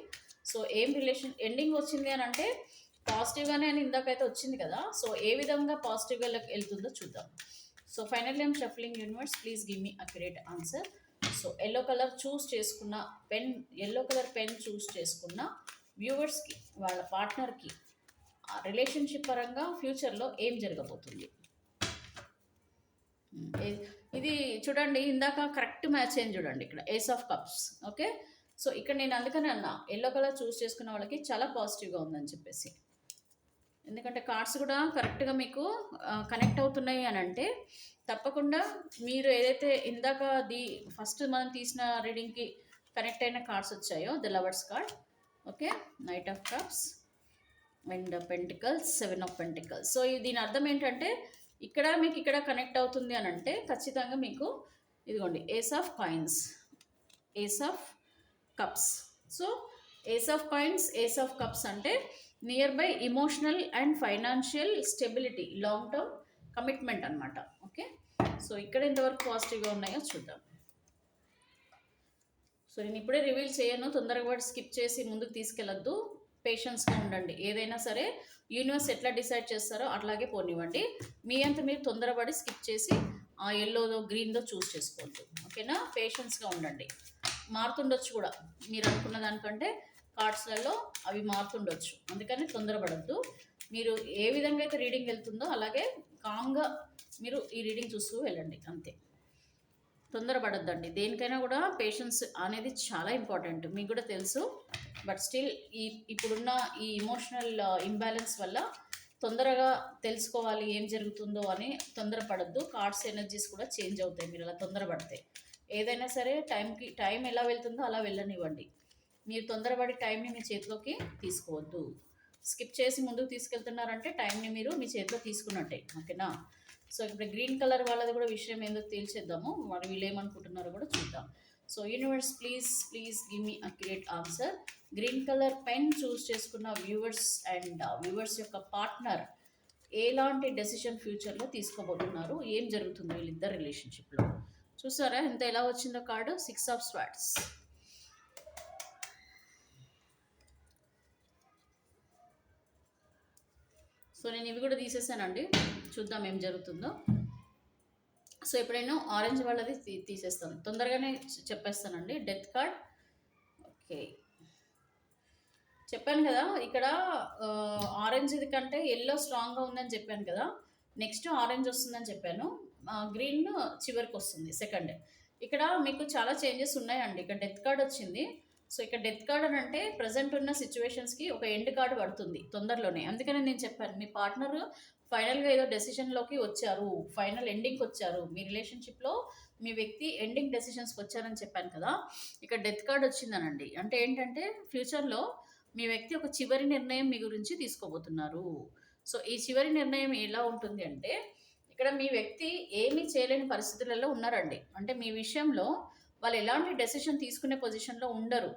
సో ఏం రిలేషన్ ఎండింగ్ వచ్చింది అని అంటే పాజిటివ్గానే అని ఇందాకైతే వచ్చింది కదా. సో ఏ విధంగా పాజిటివ్గా వెళ్తుందో చూద్దాం. So finally I'm shuffling universe, please give me accurate answer. So yellow colour చూస్ చేసుకున్న pen, yellow colour pen choose చేసుకున్న వ్యూవర్స్కి, వాళ్ళ పార్ట్నర్కి రిలేషన్షిప్ పరంగా ఫ్యూచర్లో ఏం జరగబోతుంది. ఇది చూడండి, ఇందాక కరెక్ట్ మ్యాచ్ అయింది చూడండి, ఇక్కడ ace of cups. Okay, so ఇక్కడ నేను అందుకనే అన్నా ఎల్లో కలర్ చూస్ చేసుకున్న వాళ్ళకి చాలా పాజిటివ్గా ఉందని చెప్పేసి. ఎందుకంటే కార్డ్స్ కూడా కరెక్ట్గా మీకు కనెక్ట్ అవుతున్నాయి అని అంటే తప్పకుండా మీరు ఏదైతే ఇందాక ఫస్ట్ మనం తీసిన రీడింగ్కి కనెక్ట్ అయిన కార్డ్స్ వచ్చాయో, the lovers card, okay, knight of cups and pentacles, 7 of pentacles. So దీని అర్థం ఏంటంటే ఇక్కడ మీకు ఇక్కడ కనెక్ట్ అవుతుంది అని అంటే ఖచ్చితంగా మీకు ఇదిగోండి ace of coins, ace of cups. So ace of coins, ace of cups అంటే near by emotional and financial stability, long term commitment అనమాట. ఓకే, సో ఇక్కడ ఎంతవరకు పాజిటివ్గా ఉన్నాయో చూద్దాం. సో నేను ఇప్పుడే రివీల్ చేయను, తొందరగా స్కిప్ చేసి ముందుకు తీసుకెళ్ళొద్దు, పేషెన్స్గా ఉండండి. ఏదైనా సరే యూనివర్స్ ఎట్లా డిసైడ్ చేస్తారో అట్లాగే పోనివ్వండి. మీ అంత మీరు తొందరపడి స్కిప్ చేసి ఆ ఎల్లోదో గ్రీన్దో చూస్ చేసుకోవద్దు. ఓకేనా, పేషెన్స్గా ఉండండి. మారుతుండొచ్చు కూడా, మీరు అనుకున్న దానికంటే కార్డ్స్లలో అవి మారుతుండొచ్చు, అందుకని తొందరపడద్దు. మీరు ఏ విధంగా అయితే రీడింగ్ వెళ్తుందో అలాగే కామ్గా మీరు ఈ రీడింగ్ చూస్తూ వెళ్ళండి, అంతే. తొందరపడద్దండి, దేనికైనా కూడా పేషెన్స్ అనేది చాలా ఇంపార్టెంట్, మీకు కూడా తెలుసు. బట్ స్టిల్ ఇప్పుడున్న ఈ ఇమోషనల్ ఇంబ్యాలెన్స్ వల్ల తొందరగా తెలుసుకోవాలి ఏం జరుగుతుందో అని తొందరపడద్దు. కార్డ్స్ ఎనర్జీస్ కూడా చేంజ్ అవుతాయి మీరు అలా తొందరపడితే. ఏదైనా సరే టైం ఎలా వెళ్తుందో అలా వెళ్ళనివ్వండి. మీరు తొందరపడి టైంని మీ చేతిలోకి తీసుకోవద్దు. స్కిప్ చేసి ముందుకు తీసుకెళ్తున్నారంటే టైంని మీరు మీ చేతిలో తీసుకున్నట్టే. ఓకేనా, సో ఇప్పుడు గ్రీన్ కలర్ వాళ్ళది కూడా విషయం ఏందో తేల్చేద్దాము, మరి వీళ్ళు ఏమనుకుంటున్నారో కూడా చూద్దాం. So universe, please give me accurate answer. Green colour pen choose చేసుకున్న వ్యూవర్స్ అండ్ వ్యూవర్స్ యొక్క పార్ట్నర్ ఎలాంటి డెసిషన్ ఫ్యూచర్లో తీసుకోబోతున్నారు, ఏం జరుగుతుంది వీళ్ళిద్దరు రిలేషన్షిప్లో. చూసారా ఎంత ఎలా వచ్చిందో కార్డు, 6 ఆఫ్ స్వార్డ్స్. సో నేను ఇవి కూడా తీసేసానండి, చూద్దాం ఏం జరుగుతుందో. సో ఇప్పుడు నేను ఆరెంజ్ వాళ్ళది తీసేస్తాను, తొందరగానే చెప్పేస్తానండి. డెత్ కార్డ్, ఓకే, చెప్పాను కదా ఇక్కడ ఆరెంజ్ కంటే ఎల్లో స్ట్రాంగ్గా ఉందని చెప్పాను కదా. నెక్స్ట్ ఆరెంజ్ వస్తుందని చెప్పాను, గ్రీన్ చివరికి వస్తుంది సెకండ్. ఇక్కడ మీకు చాలా చేంజెస్ ఉన్నాయండి. ఇక్కడ డెత్ కార్డ్ వచ్చింది. సో ఇక్కడ డెత్ కార్డ్ అని అంటే ప్రజెంట్ ఉన్న సిచ్యువేషన్స్కి ఒక ఎండ్ కార్డ్ పడుతుంది తొందరలోనే. అందుకని నేను చెప్పాను మీ పార్ట్నర్ ఫైనల్గా ఏదో డెసిషన్లోకి వచ్చారు, ఫైనల్ ఎండింగ్కి వచ్చారు, మీ రిలేషన్షిప్లో మీ వ్యక్తి ఎండింగ్ డెసిషన్స్కి వచ్చారని చెప్పాను కదా. ఇక్కడ డెత్ కార్డ్ వచ్చిందనండి, అంటే ఏంటంటే ఫ్యూచర్లో మీ వ్యక్తి ఒక చివరి నిర్ణయం మీ గురించి తీసుకోబోతున్నారు. సో ఈ చివరి నిర్ణయం ఎలా ఉంటుంది అంటే ఇక్కడ మీ వ్యక్తి ఏమీ చేయలేని పరిస్థితులలో ఉన్నారండి. అంటే మీ విషయంలో వాళ్ళు ఎలాంటి డెసిషన్ తీసుకునే పొజిషన్లో ఉండరు.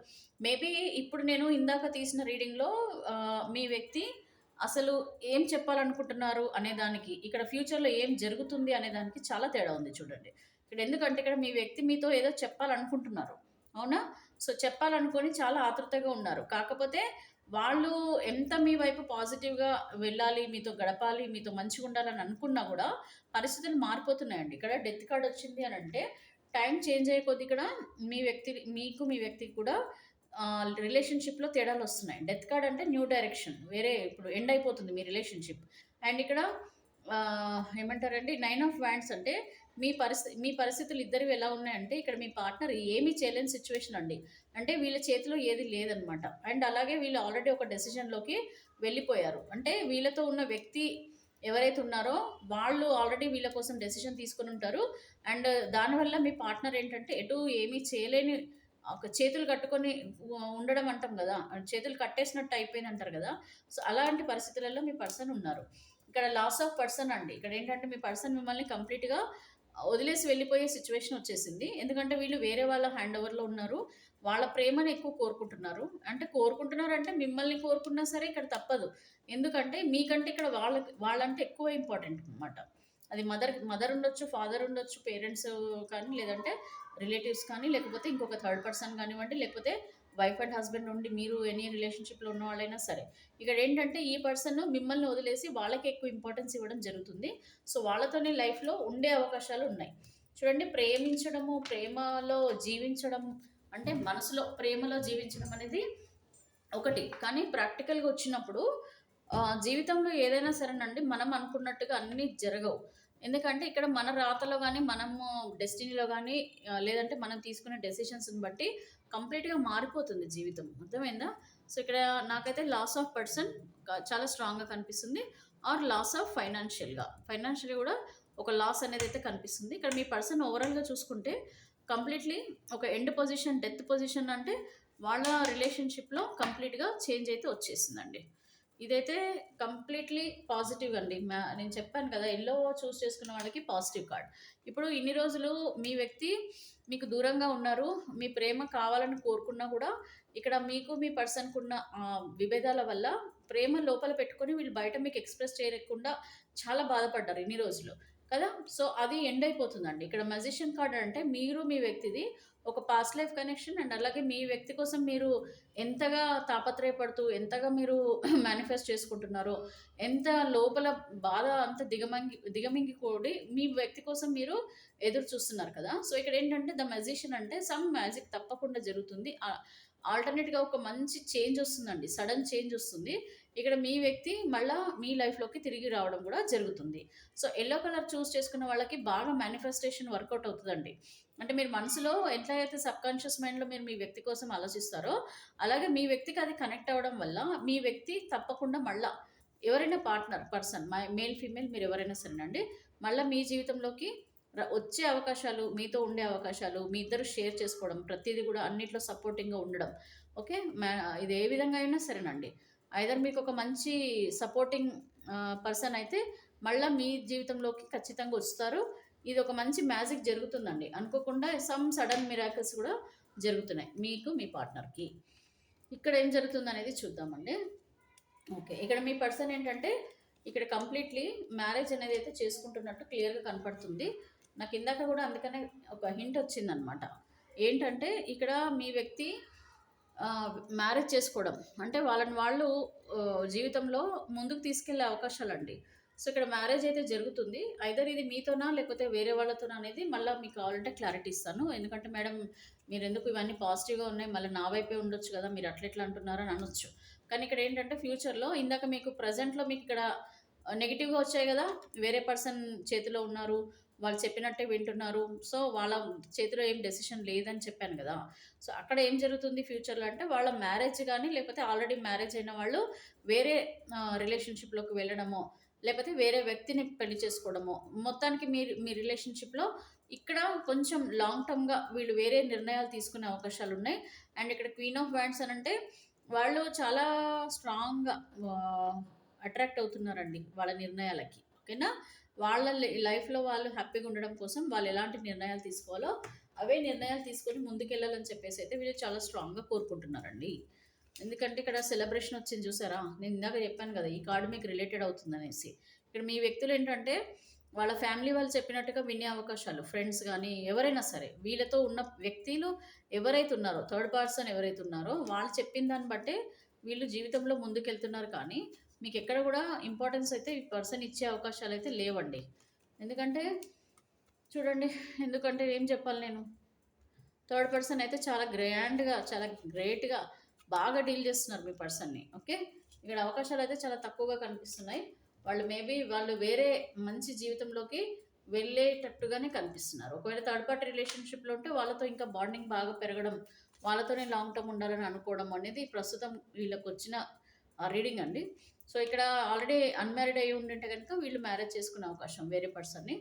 మేబీ ఇప్పుడు నేను ఇందాక తీసిన రీడింగ్లో మీ వ్యక్తి అసలు ఏం చెప్పాలనుకుంటున్నారు అనేదానికి, ఇక్కడ ఫ్యూచర్లో ఏం జరుగుతుంది అనేదానికి చాలా తేడా ఉంది చూడండి. ఇక్కడ ఎందుకంటే ఇక్కడ మీ వ్యక్తి మీతో ఏదో చెప్పాలనుకుంటున్నారు, అవునా. సో చెప్పాలనుకొని చాలా ఆతృతగా ఉన్నారు. కాకపోతే వాళ్ళు ఎంత మీ వైపు పాజిటివ్గా వెళ్ళాలి, మీతో గడపాలి, మీతో మంచిగా ఉండాలని అనుకున్నా కూడా పరిస్థితులు మారిపోతున్నాయండి. ఇక్కడ డెత్ కార్డ్ వచ్చింది అని అంటే టైం చేంజ్ అయ్యే కొద్ది ఇక్కడ మీ వ్యక్తికి కూడా రిలేషన్షిప్లో తేడాలు వస్తున్నాయి. డెత్ కార్డ్ అంటే న్యూ డైరెక్షన్, వేరే ఇప్పుడు ఎండ్ అయిపోతుంది మీ రిలేషన్షిప్. అండ్ ఇక్కడ ఏమంటారండి 9 ఆఫ్ వ్యాండ్స్ అంటే మీ పరిస్థితులు ఇద్దరివి ఎలా ఉన్నాయంటే ఇక్కడ మీ పార్ట్నర్ ఏమీ చేయలేని సిచ్యువేషన్ అండి. అంటే వీళ్ళ చేతిలో ఏది లేదనమాట. అండ్ అలాగే వీళ్ళు ఆల్రెడీ ఒక డెసిషన్లోకి వెళ్ళిపోయారు. అంటే వీళ్ళతో ఉన్న వ్యక్తి ఎవరైతే ఉన్నారో వాళ్ళు ఆల్రెడీ వీళ్ళ కోసం డెసిషన్ తీసుకొని ఉంటారు. అండ్ దానివల్ల మీ పార్ట్నర్ ఏంటంటే ఎటు ఏమీ చేయలేని ఒక చేతులు కట్టుకొని ఉండడం అంటాం కదా, చేతులు కట్టేసినట్టు అయిపోయింది అంటారు కదా. సో అలాంటి పరిస్థితులలో మీ పర్సన్ ఉన్నారు. ఇక్కడ లాస్ ఆఫ్ పర్సన్ అండి. ఇక్కడ ఏంటంటే మీ పర్సన్ మిమ్మల్ని కంప్లీట్గా వదిలేసి వెళ్ళిపోయే సిచ్యువేషన్ వచ్చేసింది. ఎందుకంటే వీళ్ళు వేరే వాళ్ళ హ్యాండ్ ఓవర్‌లో ఉన్నారు. వాళ్ళ ప్రేమను ఎక్కువ కోరుకుంటున్నారు. అంటే కోరుకుంటున్నారంటే మిమ్మల్ని కోరుకున్నా సరే ఇక్కడ తప్పదు. ఎందుకంటే మీకంటే ఇక్కడ వాళ్ళంటే ఎక్కువ ఇంపార్టెంట్ అనమాట. అది మదర్ మదర్ ఉండొచ్చు, ఫాదర్ ఉండొచ్చు, పేరెంట్స్ కానీ, లేదంటే రిలేటివ్స్ కానీ, లేకపోతే ఇంకొక థర్డ్ పర్సన్ కానివ్వండి, లేకపోతే వైఫ్ అండ్ హస్బెండ్ నుండి మీరు ఎనీ రిలేషన్‌షిప్‌లో ఉన్న వాళ్ళైనా సరే. ఇక్కడేంటంటే ఈ పర్సన్ మిమ్మల్ని వదిలేసి వాళ్ళకి ఎక్కువ ఇంపార్టెన్స్ ఇవ్వడం జరుగుతుంది. సో, వాళ్ళతోనే లైఫ్‌లో ఉండే అవకాశాలు ఉన్నాయి. చూడండి, ప్రేమించడము, ప్రేమలో జీవించడం అంటే మనసులో ప్రేమలో జీవించడం అనేది ఒకటి. కానీ ప్రాక్టికల్‌గా వచ్చినప్పుడు జీవితంలో ఏదైనా సరేనండి మనం అనుకున్నట్టుగా అన్నీ జరగవు. ఎందుకంటే ఇక్కడ మన రాతలో గాని, మనము డెస్టినీలో గాని లేదంటే మనం తీసుకునే డెసిషన్స్‌ని బట్టి కంప్లీట్‌గా మారిపోతుంది జీవితం. అర్థమైందా? సో, ఇక్కడ నాకైతే లాస్ ఆఫ్ పర్సన్ చాలా స్ట్రాంగ్‌గా కనిపిస్తుంది. ఆర్ లాస్ ఆఫ్ ఫైనాన్షియల్‌గా కూడా ఒక లాస్ అనేదైతే కనిపిస్తుంది. ఇక్కడ మీ పర్సన్ ఓవరాల్‌గా చూసుకుంటే కంప్లీట్‌లీ ఒక ఎండ్ పొజిషన్, డెత్ పొజిషన్ అంటే వాళ్ళ రిలేషన్‌షిప్‌లో కంప్లీట్‌గా చేంజ్ అయితే వచ్చేసిందండి. ఇదైతే కంప్లీట్‌లీ పాజిటివ్ అండి. నేను చెప్పాను కదా! యెల్లో చూజ్ చేసుకున్న వాళ్ళకి పాజిటివ్ కార్డ్. ఇప్పుడు ఇన్ని రోజులు మీ వ్యక్తి మీకు దూరంగా ఉన్నారు. మీ ప్రేమ కావాలని కోరుకున్నా కూడా ఇక్కడ మీకు మీ పర్సన్‌కున్న విభేదాల వల్ల ప్రేమ లోపల పెట్టుకొని వీళ్ళు బయట మీకు ఎక్స్‌ప్రెస్ చేయలేకుండా చాలా బాధపడ్డారు ఇన్ని రోజులు. కదా! సో, అది ఎండ్ అయిపోతుందండి. ఇక్కడ మ్యాజిషియన్ కార్డ్ అంటే మీరు మీ వ్యక్తిది ఒక పాస్ట్ లైఫ్ కనెక్షన్ అండ్ అలాగే మీ వ్యక్తి కోసం మీరు ఎంతగా తాపత్రయపడుతూ, ఎంతగా మీరు మేనిఫెస్ట్ చేసుకుంటున్నారో, ఎంత లోపల బాధ అంత దిగమింగిపోడి మీ వ్యక్తి కోసం మీరు ఎదురు చూస్తున్నారు కదా! సో, ఇక్కడేంటంటే ద మ్యాజిషియన్ అంటే సమ్ మ్యాజిక్ తప్పకుండా జరుగుతుంది. ఆల్టర్‌నేట్‌గా ఒక మంచి చేంజ్ ఒస్తుందండి. సడెన్ చేంజ్ ఒస్తుంది. ఇక్కడ మీ వ్యక్తి మళ్ళా మీ లైఫ్‌లోకి తిరిగి రావడం గూడా జరుగుతుంది. సో, యెల్లో కలర్ చూజ్ చేసుకున్న వాళ్ళకి బాగా మేనిఫెస్టేషన్ వర్కౌట్ అవుతదండి. అంటే మీరు మనసులో ఎట్లా అయితే సబ్‌కాన్షియస్ మైండ్‌లో మీరు మీ వ్యక్తి కోసం ఆలోచిస్తారో, అలాగే మీ వ్యక్తికి అది కనెక్ట్ అవ్వడం వల్ల మీ వ్యక్తి తప్పకుండా మళ్ళా ఎవరైనా పర్సన్ మేల్, ఫీమేల్ మీరెవరైనా సరేనండి, మళ్ళా మీ జీవితంలోకి వచ్చే అవకాశాలు, మీతో ఉండే అవకాశాలు, మీ ఇద్దరు షేర్ చేసుకోవడం, ప్రతీది గూడా అన్నిట్లో సపోర్టింగ్‌గా ఉండడం. ఓకే. ఇది ఏ విధంగా అయినా సరేనండి. ఐదర్ మీకొక మంచి సపోర్టింగ్ పర్సన్ అయితే మళ్ళా మీ జీవితంలోకి ఖచ్చితంగా వస్తారు. ఇదొక మంచి మ్యాజిక్ జరుగుతుందండి. అనుకోకుండా సమ్ సడెన్ మిరాకిల్స్ గూడా జరుగుతున్నాయి మీకు, మీ పార్ట్నర్‌కి. ఇక్కడ ఏం జరుగుతుందనేది చూద్దామండి. ఓకే. ఇక్కడ మీ పర్సన్ ఏంటంటే, ఇక్కడ కంప్లీట్‌లీ మ్యారేజ్ అనేదైతే చేసుకుంటున్నట్టు క్లియర్‌గా కనపడుతుంది. నాకిందాక గూడా అందుకనే ఒక హింట్ వచ్చిందనమాట. ఏంటంటే, ఇక్కడ మీ వ్యక్తి మ్యారేజ్ చేసుకోవడం. అంటే వాళ్ళని వాళ్ళు జీవితంలో ముందుకు తీసుకెళ్ళే అవకాశాలండి. సో, ఇక్కడ మ్యారేజ్ అయితే జరుగుతుంది. ఐదర్ ఇది మీతోనా లేకపోతే వేరే వాళ్ళతోనా అనేది మళ్ళా మీకు కావాలంటే క్లారిటీ ఇస్తాను. ఎందుకంటే మేడం మీరెందుకు ఇవన్నీ పాజిటివ్‌గా ఉన్నాయి. మళ్ళీ నా వైపే ఉండొచ్చు గదా! మీరు అట్లెట్లా అంటున్నారు అని అనొచ్చు. కానీ ఇక్కడ ఏంటంటే ఫ్యూచర్‌లో ఇందాక మీకు ప్రెజెంట్‌లో మీకిక్కడ నెగెటివ్‌గా వచ్చాయి గదా! వేరే పర్సన్ చేతిలో ఉన్నారు. వాళ్ళు చెప్పినట్టే వింటున్నారు. సో, వాళ్ళ చేతిలో ఏం డెసిషన్ లేదని చెప్పాను గదా! సో, అక్కడ ఏం జరుగుతుంది ఫ్యూచర్‌లో అంటే వాళ్ళ మ్యారేజ్ గాని, లేకపోతే ఆల్రెడీ మ్యారేజ్ అయిన వాళ్ళు వేరే రిలేషన్‌షిప్‌లోకి వెళ్ళడమో, లేకపోతే వేరే వ్యక్తిని పెళ్లి చేసుకోవడమో, మొత్తానికి మీ రిలేషన్‌షిప్‌లో ఇక్కడ కొంచెం లాంగ్ టర్మ్‌గా వీళ్ళు వేరే నిర్ణయాలు తీసుకునే అవకాశాలున్నాయి. అండ్ ఇక్కడ క్వీన్ ఆఫ్ వాండ్స్ అనంటే వాళ్ళు చాలా స్ట్రాంగ్‌గా అట్రాక్ట్ అవుతున్నారండి వాళ్ళ నిర్ణయాలకి. ఓకేనా? వాళ్ళ లైఫ్‌లో వాళ్ళు హ్యాపీగా ఉండడం కోసం వాళ్ళు ఎలాంటి నిర్ణయాలు తీసుకోవాలో, అవే నిర్ణయాలు తీసుకొని ముందుకెళ్ళాలని చెప్పేసైతే వీళ్ళు చాలా స్ట్రాంగ్‌గా కోరుకుంటున్నారండి. ఎందుకంటే ఇక్కడ సెలబ్రేషన్ వచ్చింది చూసారా? నేను ఇందాక చెప్పాను కదా! ఈ కార్డ్ మీకు రిలేటెడ్ అవుతుందనేసి. ఇక్కడ మీ వ్యక్తులేంటంటే వాళ్ళ ఫ్యామిలీ వాళ్ళు చెప్పినట్టుగా వినే అవకాశాలు, ఫ్రెండ్స్ గానీ ఎవరైనా సరే, వీళ్ళతో ఉన్న వ్యక్తులు ఎవరైతే ఉన్నారో, థర్డ్ పర్సన్ ఎవరైతే ఉన్నారో వాళ్ళు చెప్పిన దాన్ని బట్టే వీళ్ళు జీవితంలో ముందుకెళ్తున్నారు కానీ, మీకెక్కడ గూడా ఇంపార్టెన్స్ అయితే ఈ పర్సన్ ఇచ్చే అవకాశాలైతే లేవండి. ఎందుకంటే చూడండి, ఎందుకంటే ఏం చెప్పాలి నేను? థర్డ్ పర్సన్ అయితే చాలా గ్రాండ్‌గా, చాలా గ్రేట్‌గా బాగా డీల్ చేస్తున్నారు మీ పర్సన్‌ని. ఓకే. ఇక్కడ అవకాశాలయితే చాలా తక్కువగా కనిపిస్తున్నాయి. వాళ్ళు వేరే మంచి జీవితంలోకి వెళ్ళేటట్టుగానే కనిపిస్తున్నారు. ఒకవేళ థర్డ్ పార్టీ రిలేషన్‌షిప్‌లో ఉంటే వాళ్ళతో ఇంకా బాండింగ్ బాగా పెరగడం, వాళ్ళతోనే లాంగ్ టర్మ్ ఉండాలని అనుకోవడం అనేది ప్రస్తుతం వీళ్ళకొచ్చిన రీడింగ్ అండి. సో, ఇక్కడ ఆల్రెడీ అన్‌మ్యారీడ్ అయ్యి ఉండుంటే గనుక వీళ్ళు మ్యారేజ్ చేసుకునే అవకాశం వేరే పర్సన్‌ని.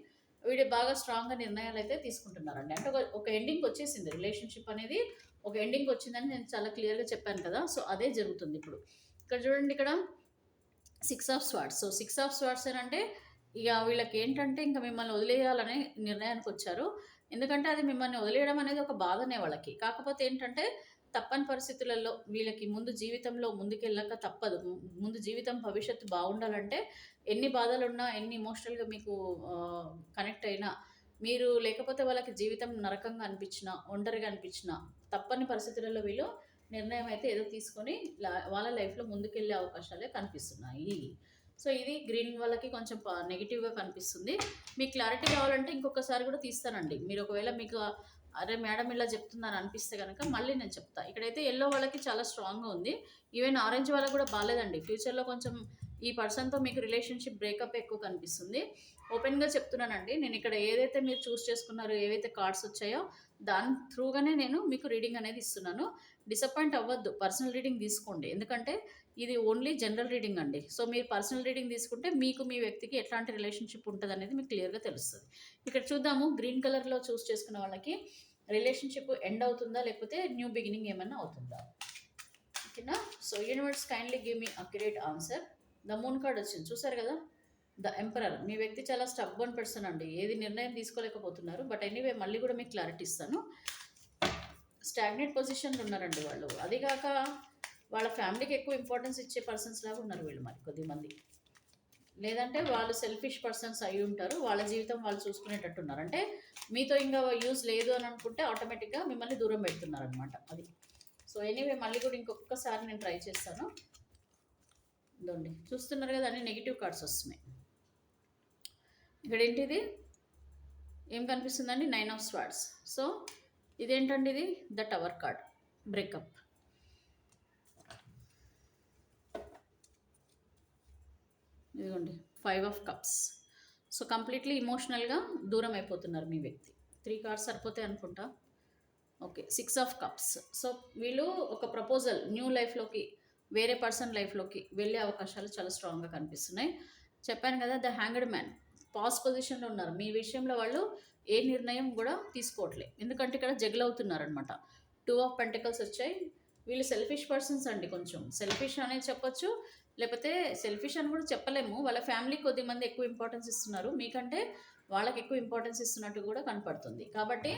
వీడు బాగా స్ట్రాంగ్‌గా నిర్ణయాలైతే తీసుకుంటున్నారండి. అంటే ఒక ఎండింగ్‌కొచ్చేసింది రిలేషన్‌షిప్ అనేది ఒక ఎండింగ్‌కొచ్చిందని నేను చాలా క్లియర్‌గా చెప్పాను కదా! సో, అదే జరుగుతుందిప్పుడు. ఇక్కడ చూడండి, ఇక్కడ 6 of swords. So, 6 of swords అనంటే ఇక వీళ్ళకేంటంటే ఇంక మిమ్మల్ని వదిలేయాలనే నిర్ణయానికొచ్చారు. ఎందుకంటే అది మిమ్మల్ని వదిలేయడం అనేది ఒక బాధనే వాళ్ళకి. కాకపోతే ఏంటంటే తప్పని పరిస్థితులలో వీళ్ళకి ముందు జీవితంలో ముందుకెళ్ళక తప్పదు. ముందు జీవితం భవిష్యత్తు బావుండాలంటే ఎన్ని బాధలున్నా, ఎన్ని ఎమోషనల్‌గా మీకు కనెక్ట్ అయినా, మీరు లేకపోతే వాళ్ళకి జీవితం నరకంగా అనిపించినా, ఒంటరిగా అనిపించినా, తప్పని పరిస్థితులలో వీళ్ళు నిర్ణయం అయితే ఏదో తీసుకొని వాళ్ళ లైఫ్‌లో ముందుకెళ్ళే అవకాశాలే కనిపిస్తున్నాయి. సో, ఇది గ్రీన్ వాళ్ళకి కొంచెం నెగెటివ్‌గా కనిపిస్తుంది. మీకు క్లారిటీ కావాలంటే ఇంకొకసారి కూడా తీస్తానండి. మీరు ఒకవేళ మీకు అరే మేడం ఇలా చెప్తుందని అనిపిస్తే గనక మళ్ళీ నేను చెప్తా. ఇక్కడైతే యెల్లో వాళ్ళకి చాలా స్ట్రాంగ్‌గా ఉంది. ఈవెన్ ఆరెంజ్ వాళ్ళకి కూడా బాలేదండి. ఫ్యూచర్‌లో కొంచెం ఈ పర్సన్‌తో మీకు రిలేషన్‌షిప్ బ్రేకప్ ఎక్కువ కనిపిస్తుంది. ఓపెన్‌గా చెప్తున్నానండి. నేను ఇక్కడ ఏదైతే మీరు చూస్ చేసుకున్నారో, ఏవైతే కార్డ్స్ వచ్చాయో దాని త్రూగానే నేను మీకు రీడింగ్ అనేది ఇస్తున్నాను. డిసప్పాయింట్ అవ్వద్దు. పర్సనల్ రీడింగ్ తీసుకోండి. ఎందుకంటే ఇది ఓన్లీ జనరల్ రీడింగ్ అండి. సో, మీరు పర్సనల్ రీడింగ్ తీసుకుంటే మీకు మీ వ్యక్తికి ఎట్లాంటి రిలేషన్‌షిప్ ఉంటదనేది మీకు క్లియర్‌గా తెలుస్తది. ఇక్కడ చూద్దాము గ్రీన్ కలర్‌లో చూస్ చేసుకున్న వాళ్ళకి రిలేషన్‌షిప్ ఎండ్ అవుతుందా? లేకపోతే న్యూ బిగినింగ్ ఏమన్నా అవుతుందా? ఓకేనా? So, universe kindly give me accurate answer. The moon card వచ్చింది. చూసారు కదా! The emperor. మీ వ్యక్తి చాలా స్టబ్బర్న్ పర్సన్ అండి. ఏది నిర్ణయం తీసుకోలేకపోతున్నారు. బట్ ఎనీవే మళ్ళీ కూడా మీకు క్లారిటీ ఇస్తాను. స్టాగ్నేట్ పొజిషన్‌లో ఉన్నారండి వాళ్ళు. అది కాక వాళ్ళ ఫ్యామిలీకి ఎక్కువ ఇంపార్టెన్స్ ఇచ్చే పర్సన్స్ లాగా ఉన్నారు వీళ్ళు మరి కొద్దిమంది. లేదంటే వాళ్ళు సెల్ఫిష్ పర్సన్స్ అయ్యి ఉంటారు. వాళ్ళ జీవితం వాళ్ళు చూసుకునేటట్టున్నారు. అంటే మీతో ఇంకా యూజ్ లేదు అని అనుకుంటే ఆటోమేటిక్‌గా మిమ్మల్ని దూరం పెడుతున్నారనమాట అది. సో, ఎనీవే మళ్ళీ కూడా ఇంకొకసారి నేను ట్రై చేస్తాను. ఇదండి చూస్తున్నారు కదా అన్ని నెగిటివ్ కార్డ్స్ వస్తున్నాయి. ఇక్కడ ఏంటిది ఏం కనిపిస్తుందండి? 9 ఆఫ్ స్వార్డ్స్. సో, ఇదేంటండి ఇది? The tower card. బ్రేకప్. ఇదిగోండి 5 ఆఫ్ కప్స్. సో, కంప్లీట్లీ ఇమోషనల్‌గా దూరం అయిపోతున్నారు మీ వ్యక్తి. 3 కార్డ్స్ సరిపోతాయి అనుకుంటా. ఓకే. 6 of cups. సో, వీళ్ళు ఒక ప్రపోజల్ న్యూ లైఫ్‌లోకి వేరే పర్సన్ లైఫ్‌లోకి వెళ్ళే అవకాశాలు చాలా స్ట్రాంగ్‌గా కనిపిస్తున్నాయి. చెప్పాను కదా! ద హ్యాంగ్డ్ మ్యాన్ పాస్ పొజిషన్‌లో ఉన్నారు. మీ విషయంలో వాళ్ళు ఏ నిర్ణయం కూడా తీసుకోవట్లే. ఎందుకంటే ఇక్కడ జగ్ల్ అవుతున్నారనమాట. 2 ఆఫ్ పెంటికల్స్ వచ్చాయి. వీళ్ళు సెల్ఫిష్ పర్సన్స్ అండి కొంచెం. సెల్ఫిష్ అనేది చెప్పొచ్చు. లేకపోతే సెల్ఫిష్ అని కూడా చెప్పలేము. వాళ్ళ ఫ్యామిలీకి కొద్దిమంది ఎక్కువ ఇంపార్టెన్స్ ఇస్తున్నారు. మీకంటే వాళ్ళకి ఎక్కువ ఇంపార్టెన్స్ ఇస్తున్నట్టు కూడా కనపడుతుంది. కాబట్టి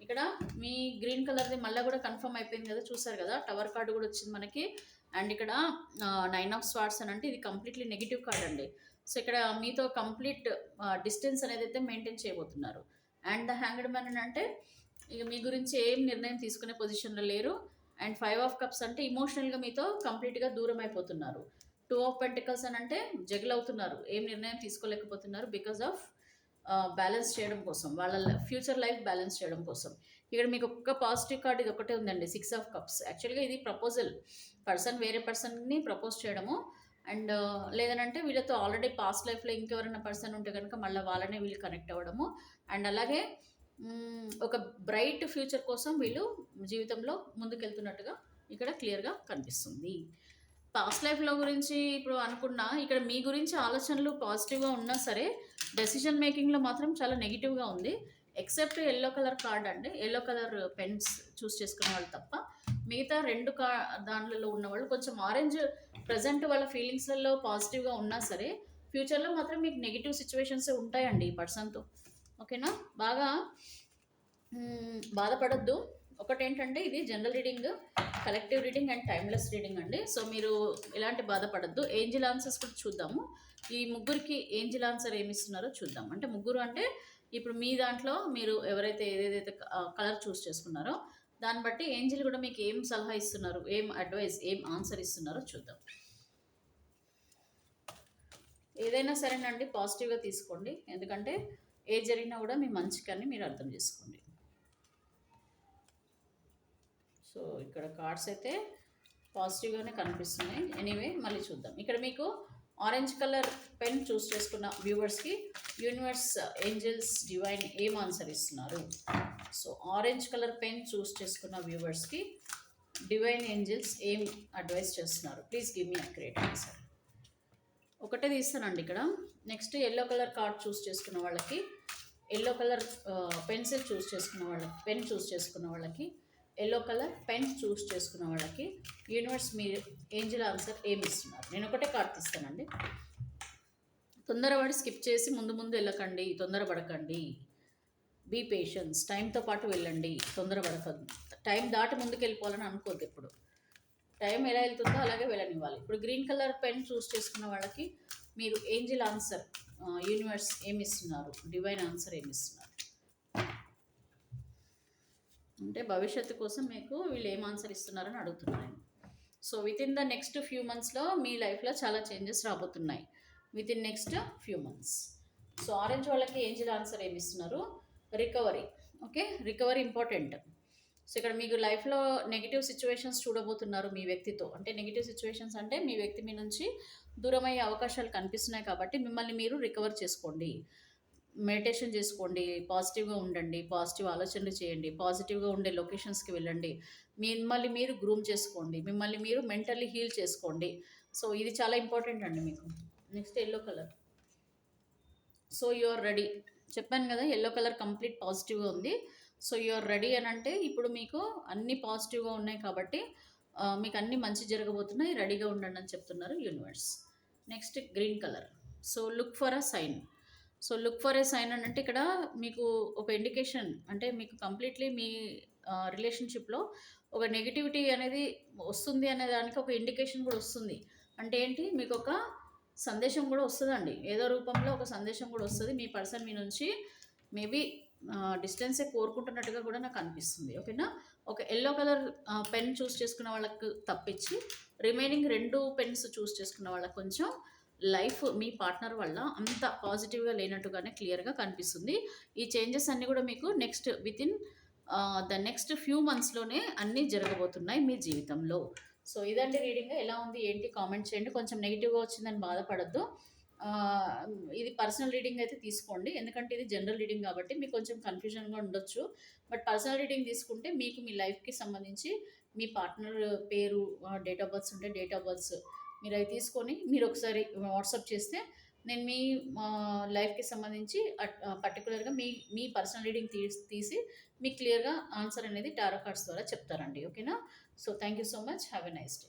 ఇక్కడ మీ గ్రీన్ కలర్‌ది మళ్ళా కూడా కన్ఫర్మ్ అయిపోయింది కదా! చూసారు కదా! టవర్ కార్డ్ కూడా వచ్చింది మనకి. అండ్ ఇక్కడ 9 ఆఫ్ స్వార్డ్స్ అని అంటే ఇది కంప్లీట్‌లీ నెగెటివ్ కార్డ్ అండి. సో, ఇక్కడ మీతో కంప్లీట్ డిస్టెన్స్ అనేదైతే మెయింటైన్ చేయబోతున్నారు. అండ్ ద హ్యాంగ్డ్ మ్యాన్ అని అంటే ఇక మీ గురించి ఏం నిర్ణయం తీసుకునే పొజిషన్‌లో లేరు. అండ్ 5 ఆఫ్ కప్స్ అంటే ఎమోషనల్‌గా మీతో కంప్లీట్‌గా దూరం అయిపోతున్నారు. 2 ఆఫ్ పెంటికల్స్ అని అంటే జగ్ల్ అవుతున్నారు. ఏం నిర్ణయం తీసుకోలేకపోతున్నారు. బికాస్ ఆఫ్ బ్యాలెన్స్ చేయడం కోసం. వాళ్ళ ఫ్యూచర్ లైఫ్ బ్యాలెన్స్ చేయడం కోసం. ఇక్కడ మీకు ఒక్క పాజిటివ్ కార్డ్ ఇది ఒకటే ఉందండి. 6 ఆఫ్ కప్స్. యాక్చువల్‌గా ఇది ప్రపోజల్. పర్సన్ వేరే పర్సన్‌ని ప్రపోజ్ చేయడము. అండ్ లేదనంటే వీళ్ళతో ఆల్రెడీ పాస్ట్ లైఫ్‌లో ఇంకెవరైనా పర్సన్ ఉంటే గనుక మళ్ళీ వాళ్ళనే వీళ్ళు కనెక్ట్ అవ్వడము. అండ్ అలాగే ఒక బ్రైట్ ఫ్యూచర్ కోసం వీళ్ళు జీవితంలో ముందుకెళ్తున్నట్టుగా ఇక్కడ క్లియర్‌గా కనిపిస్తుంది. పాస్ట్ లైఫ్‌లో గురించి ఇప్పుడు అనుకున్నా, ఇక్కడ మీ గురించి ఆలోచనలు పాజిటివ్‌గా ఉన్నా సరే, డెసిషన్ మేకింగ్‌లో మాత్రం చాలా నెగెటివ్‌గా ఉంది. ఎక్సెప్ట్ యెల్లో కలర్ కార్డ్ అండి. యెల్లో కలర్ పెన్స్ చూస్ చేసుకున్న వాళ్ళు తప్ప, మిగతా 2 దాన్లలో ఉన్నవాళ్ళు కొంచెం ఆరెంజ్ ప్రెజెంట్ వాళ్ళ ఫీలింగ్స్‌లలో పాజిటివ్‌గా ఉన్నా సరే, ఫ్యూచర్‌లో మాత్రం మీకు నెగెటివ్ సిట్యుయేషన్సే ఉంటాయండి ఈ పర్సన్‌తో. ఓకేనా? బాగా బాధపడొద్దు. ఒకటేంటంటే ఇది general reading, collective reading and timeless reading అండి. సో, మీరు ఎలాంటి బాధపడొద్దు. ఏంజిల్ ఆన్సర్స్ కూడా చూద్దాము. ఈ ముగ్గురికి ఏంజిల్ ఆన్సర్ ఏమిస్తున్నారో చూద్దాం. అంటే ముగ్గురు అంటే ఇప్పుడు మీ దాంట్లో మీరు ఎవరైతే ఏదేదైతే కలర్ చూస్ చేసుకున్నారో దాన్ని బట్టి ఏంజిల్ కూడా మీకు ఏం సలహా ఇస్తున్నారు, ఏం అడ్వైస్, ఏం ఆన్సర్ ఇస్తున్నారో చూద్దాం. ఏదైనా సరేనండి పాజిటివ్‌గా తీసుకోండి. ఎందుకంటే ఏది జరిగినా కూడా మీ మంచికని మీరు అర్థం చేసుకోండి. సో, ఇక్కడ కార్డ్స్ అయితే పాజిటివ్‌గానే కనిపిస్తున్నాయి. ఎనీవే మళ్ళీ చూద్దాం. ఇక్కడ మీకు ఆరెంజ్ కలర్ పెన్ చూస్ చేసుకున్న వ్యూవర్స్‌కి యూనివర్స్, ఏంజెల్స్, డివైన్ ఏం ఆన్సర్ ఇస్తున్నారు? So, orange colour pen choose చేసుకున్న వ్యూవర్స్‌కి డివైన్ ఏంజెల్స్ ఏం అడ్వైస్ చేస్తున్నారు? Please give me accurate answer. ఒకటే తీస్తానండి ఇక్కడ. నెక్స్ట్ యెల్లో కలర్ కార్డ్ చూస్ చేసుకున్న వాళ్ళకి, యెల్లో కలర్ పెన్సిల్ చూస్ చేసుకున్న వాళ్ళకి, పెన్ చూస్ చేసుకున్న వాళ్ళకి, యెల్లో కలర్ పెన్ చూస్ చేసుకున్న వాళ్ళకి యూనివర్స్ మీరు ఏంజిల్ ఆన్సర్ ఏమి ఇస్తున్నారు? నేను ఒకటే కార్డ్ తీస్తానండి. తొందరపడి స్కిప్ చేసి ముందు ముందు వెళ్ళకండి, తొందరపడకండి. బీ పేషెన్స్, టైంతో పాటు వెళ్ళండి, తొందరపడకండి. టైం దాటి ముందుకు వెళ్ళిపోవాలని అనుకోద్దు ఎప్పుడు. టైం ఎలా వెళ్తుందో అలాగే వెళ్ళనివ్వాలి. ఇప్పుడు గ్రీన్ కలర్ పెన్ చూస్ చేసుకున్న వాళ్ళకి మీరు ఏంజిల్ ఆన్సర్, యూనివర్స్ ఏమి ఇస్తున్నారు, డివైన్ ఆన్సర్ ఏమి ఇస్తున్నారు అంటే భవిష్యత్తు కోసం మీకు వీళ్ళు ఏం ఆన్సర్ ఇస్తున్నారని అడుగుతున్నాను. So with in the next few మంత్స్లో మీ లైఫ్లో చాలా చేంజెస్ రాబోతున్నాయి. With in next few months. So orange వాళ్ళకి ఏంజిల్ ఆన్సర్ ఏమి ఇస్తున్నారు, recovery. Okay, recovery important. So ఇక్కడ మీకు లైఫ్లో నెగిటివ్ సిచ్యువేషన్స్ చూడబోతున్నారు మీ వ్యక్తితో. అంటే నెగిటివ్ సిచ్యువేషన్స్ అంటే మీ వ్యక్తి మీ నుంచి దూరం అయ్యే అవకాశాలు కనిపిస్తున్నాయి కాబట్టి మిమ్మల్ని మీరు రికవర్ చేసుకోండి. మెడిటేషన్ చేసుకోండి, పాజిటివ్గా ఉండండి, పాజిటివ్ ఆలోచనలు చేయండి, పాజిటివ్గా ఉండే లొకేషన్స్కి వెళ్ళండి, మిమ్మల్ని మీరు గ్రూమ్ చేసుకోండి, మిమ్మల్ని మీరు మెంటల్లీ హీల్ చేసుకోండి. సో ఇది చాలా ఇంపార్టెంట్ అండి మీకు. Next yellow colour. So you are ready. చెప్పాను కదా, ఎల్లో కలర్ కంప్లీట్ పాజిటివ్గా ఉంది. సో యు ఆర్ రెడీ అని అంటే ఇప్పుడు మీకు అన్నీ పాజిటివ్గా ఉన్నాయి కాబట్టి మీకు అన్నీ మంచి జరగబోతున్నాయి, రెడీగా ఉండండి అని చెప్తున్నారు universe. Next green colour. So look for a sign. So look for a sign అని అంటే ఇక్కడ మీకు ఒక ఇండికేషన్, అంటే మీకు కంప్లీట్లీ మీ రిలేషన్షిప్లో ఒక నెగిటివిటీ అనేది వస్తుంది అనే దానికి ఒక ఇండికేషన్ కూడా వస్తుంది. అంటే ఏంటి, మీకు ఒక సందేశం కూడా వస్తుందండి, ఏదో రూపంలో ఒక సందేశం కూడా వస్తుంది. మీ పర్సన్ మీ నుంచి మేబీ డిస్టెన్సే కోరుకుంటున్నట్టుగా కూడా నాకు అనిపిస్తుంది. ఓకేనా. ఒక ఎల్లో కలర్ పెన్ చూస్ చేసుకున్న వాళ్ళకు తప్పించి రిమైనింగ్ 2 పెన్స్ చూస్ చేసుకున్న వాళ్ళకి కొంచెం లైఫ్ మీ పార్ట్నర్ వల్ల అంత పాజిటివ్గా లేనట్టుగానే క్లియర్గా కనిపిస్తుంది. ఈ చేంజెస్ అన్నీ కూడా మీకు next within the next few మంత్స్లోనే అన్నీ జరగబోతున్నాయి మీ జీవితంలో. సో ఇదండి రీడింగ్. ఎలా ఉంది ఏంటి కామెంట్ చేయండి. కొంచెం నెగిటివ్గా వచ్చిందని బాధపడద్దు. ఇది పర్సనల్ రీడింగ్ అయితే తీసుకోండి, ఎందుకంటే ఇది జనరల్ రీడింగ్ కాబట్టి మీకు కొంచెం కన్ఫ్యూజన్గా ఉండొచ్చు. బట్ పర్సనల్ రీడింగ్ తీసుకుంటే మీకు మీ లైఫ్కి సంబంధించి మీ పార్ట్నర్ పేరు, డేట్ ఆఫ్ బర్త్స్ ఉంటే డేట్ ఆఫ్ బర్త్స్ మీరు అవి తీసుకొని మీరు ఒకసారి వాట్సాప్ చేస్తే నేను మీ లైఫ్కి సంబంధించి పర్టికులర్గా మీ పర్సనల్ రీడింగ్ తీసి మీకు క్లియర్గా ఆన్సర్ అనేది టారో కార్డ్స్ ద్వారా చెప్తారండి. ఓకేనా. So thank you so much. Have a nice day.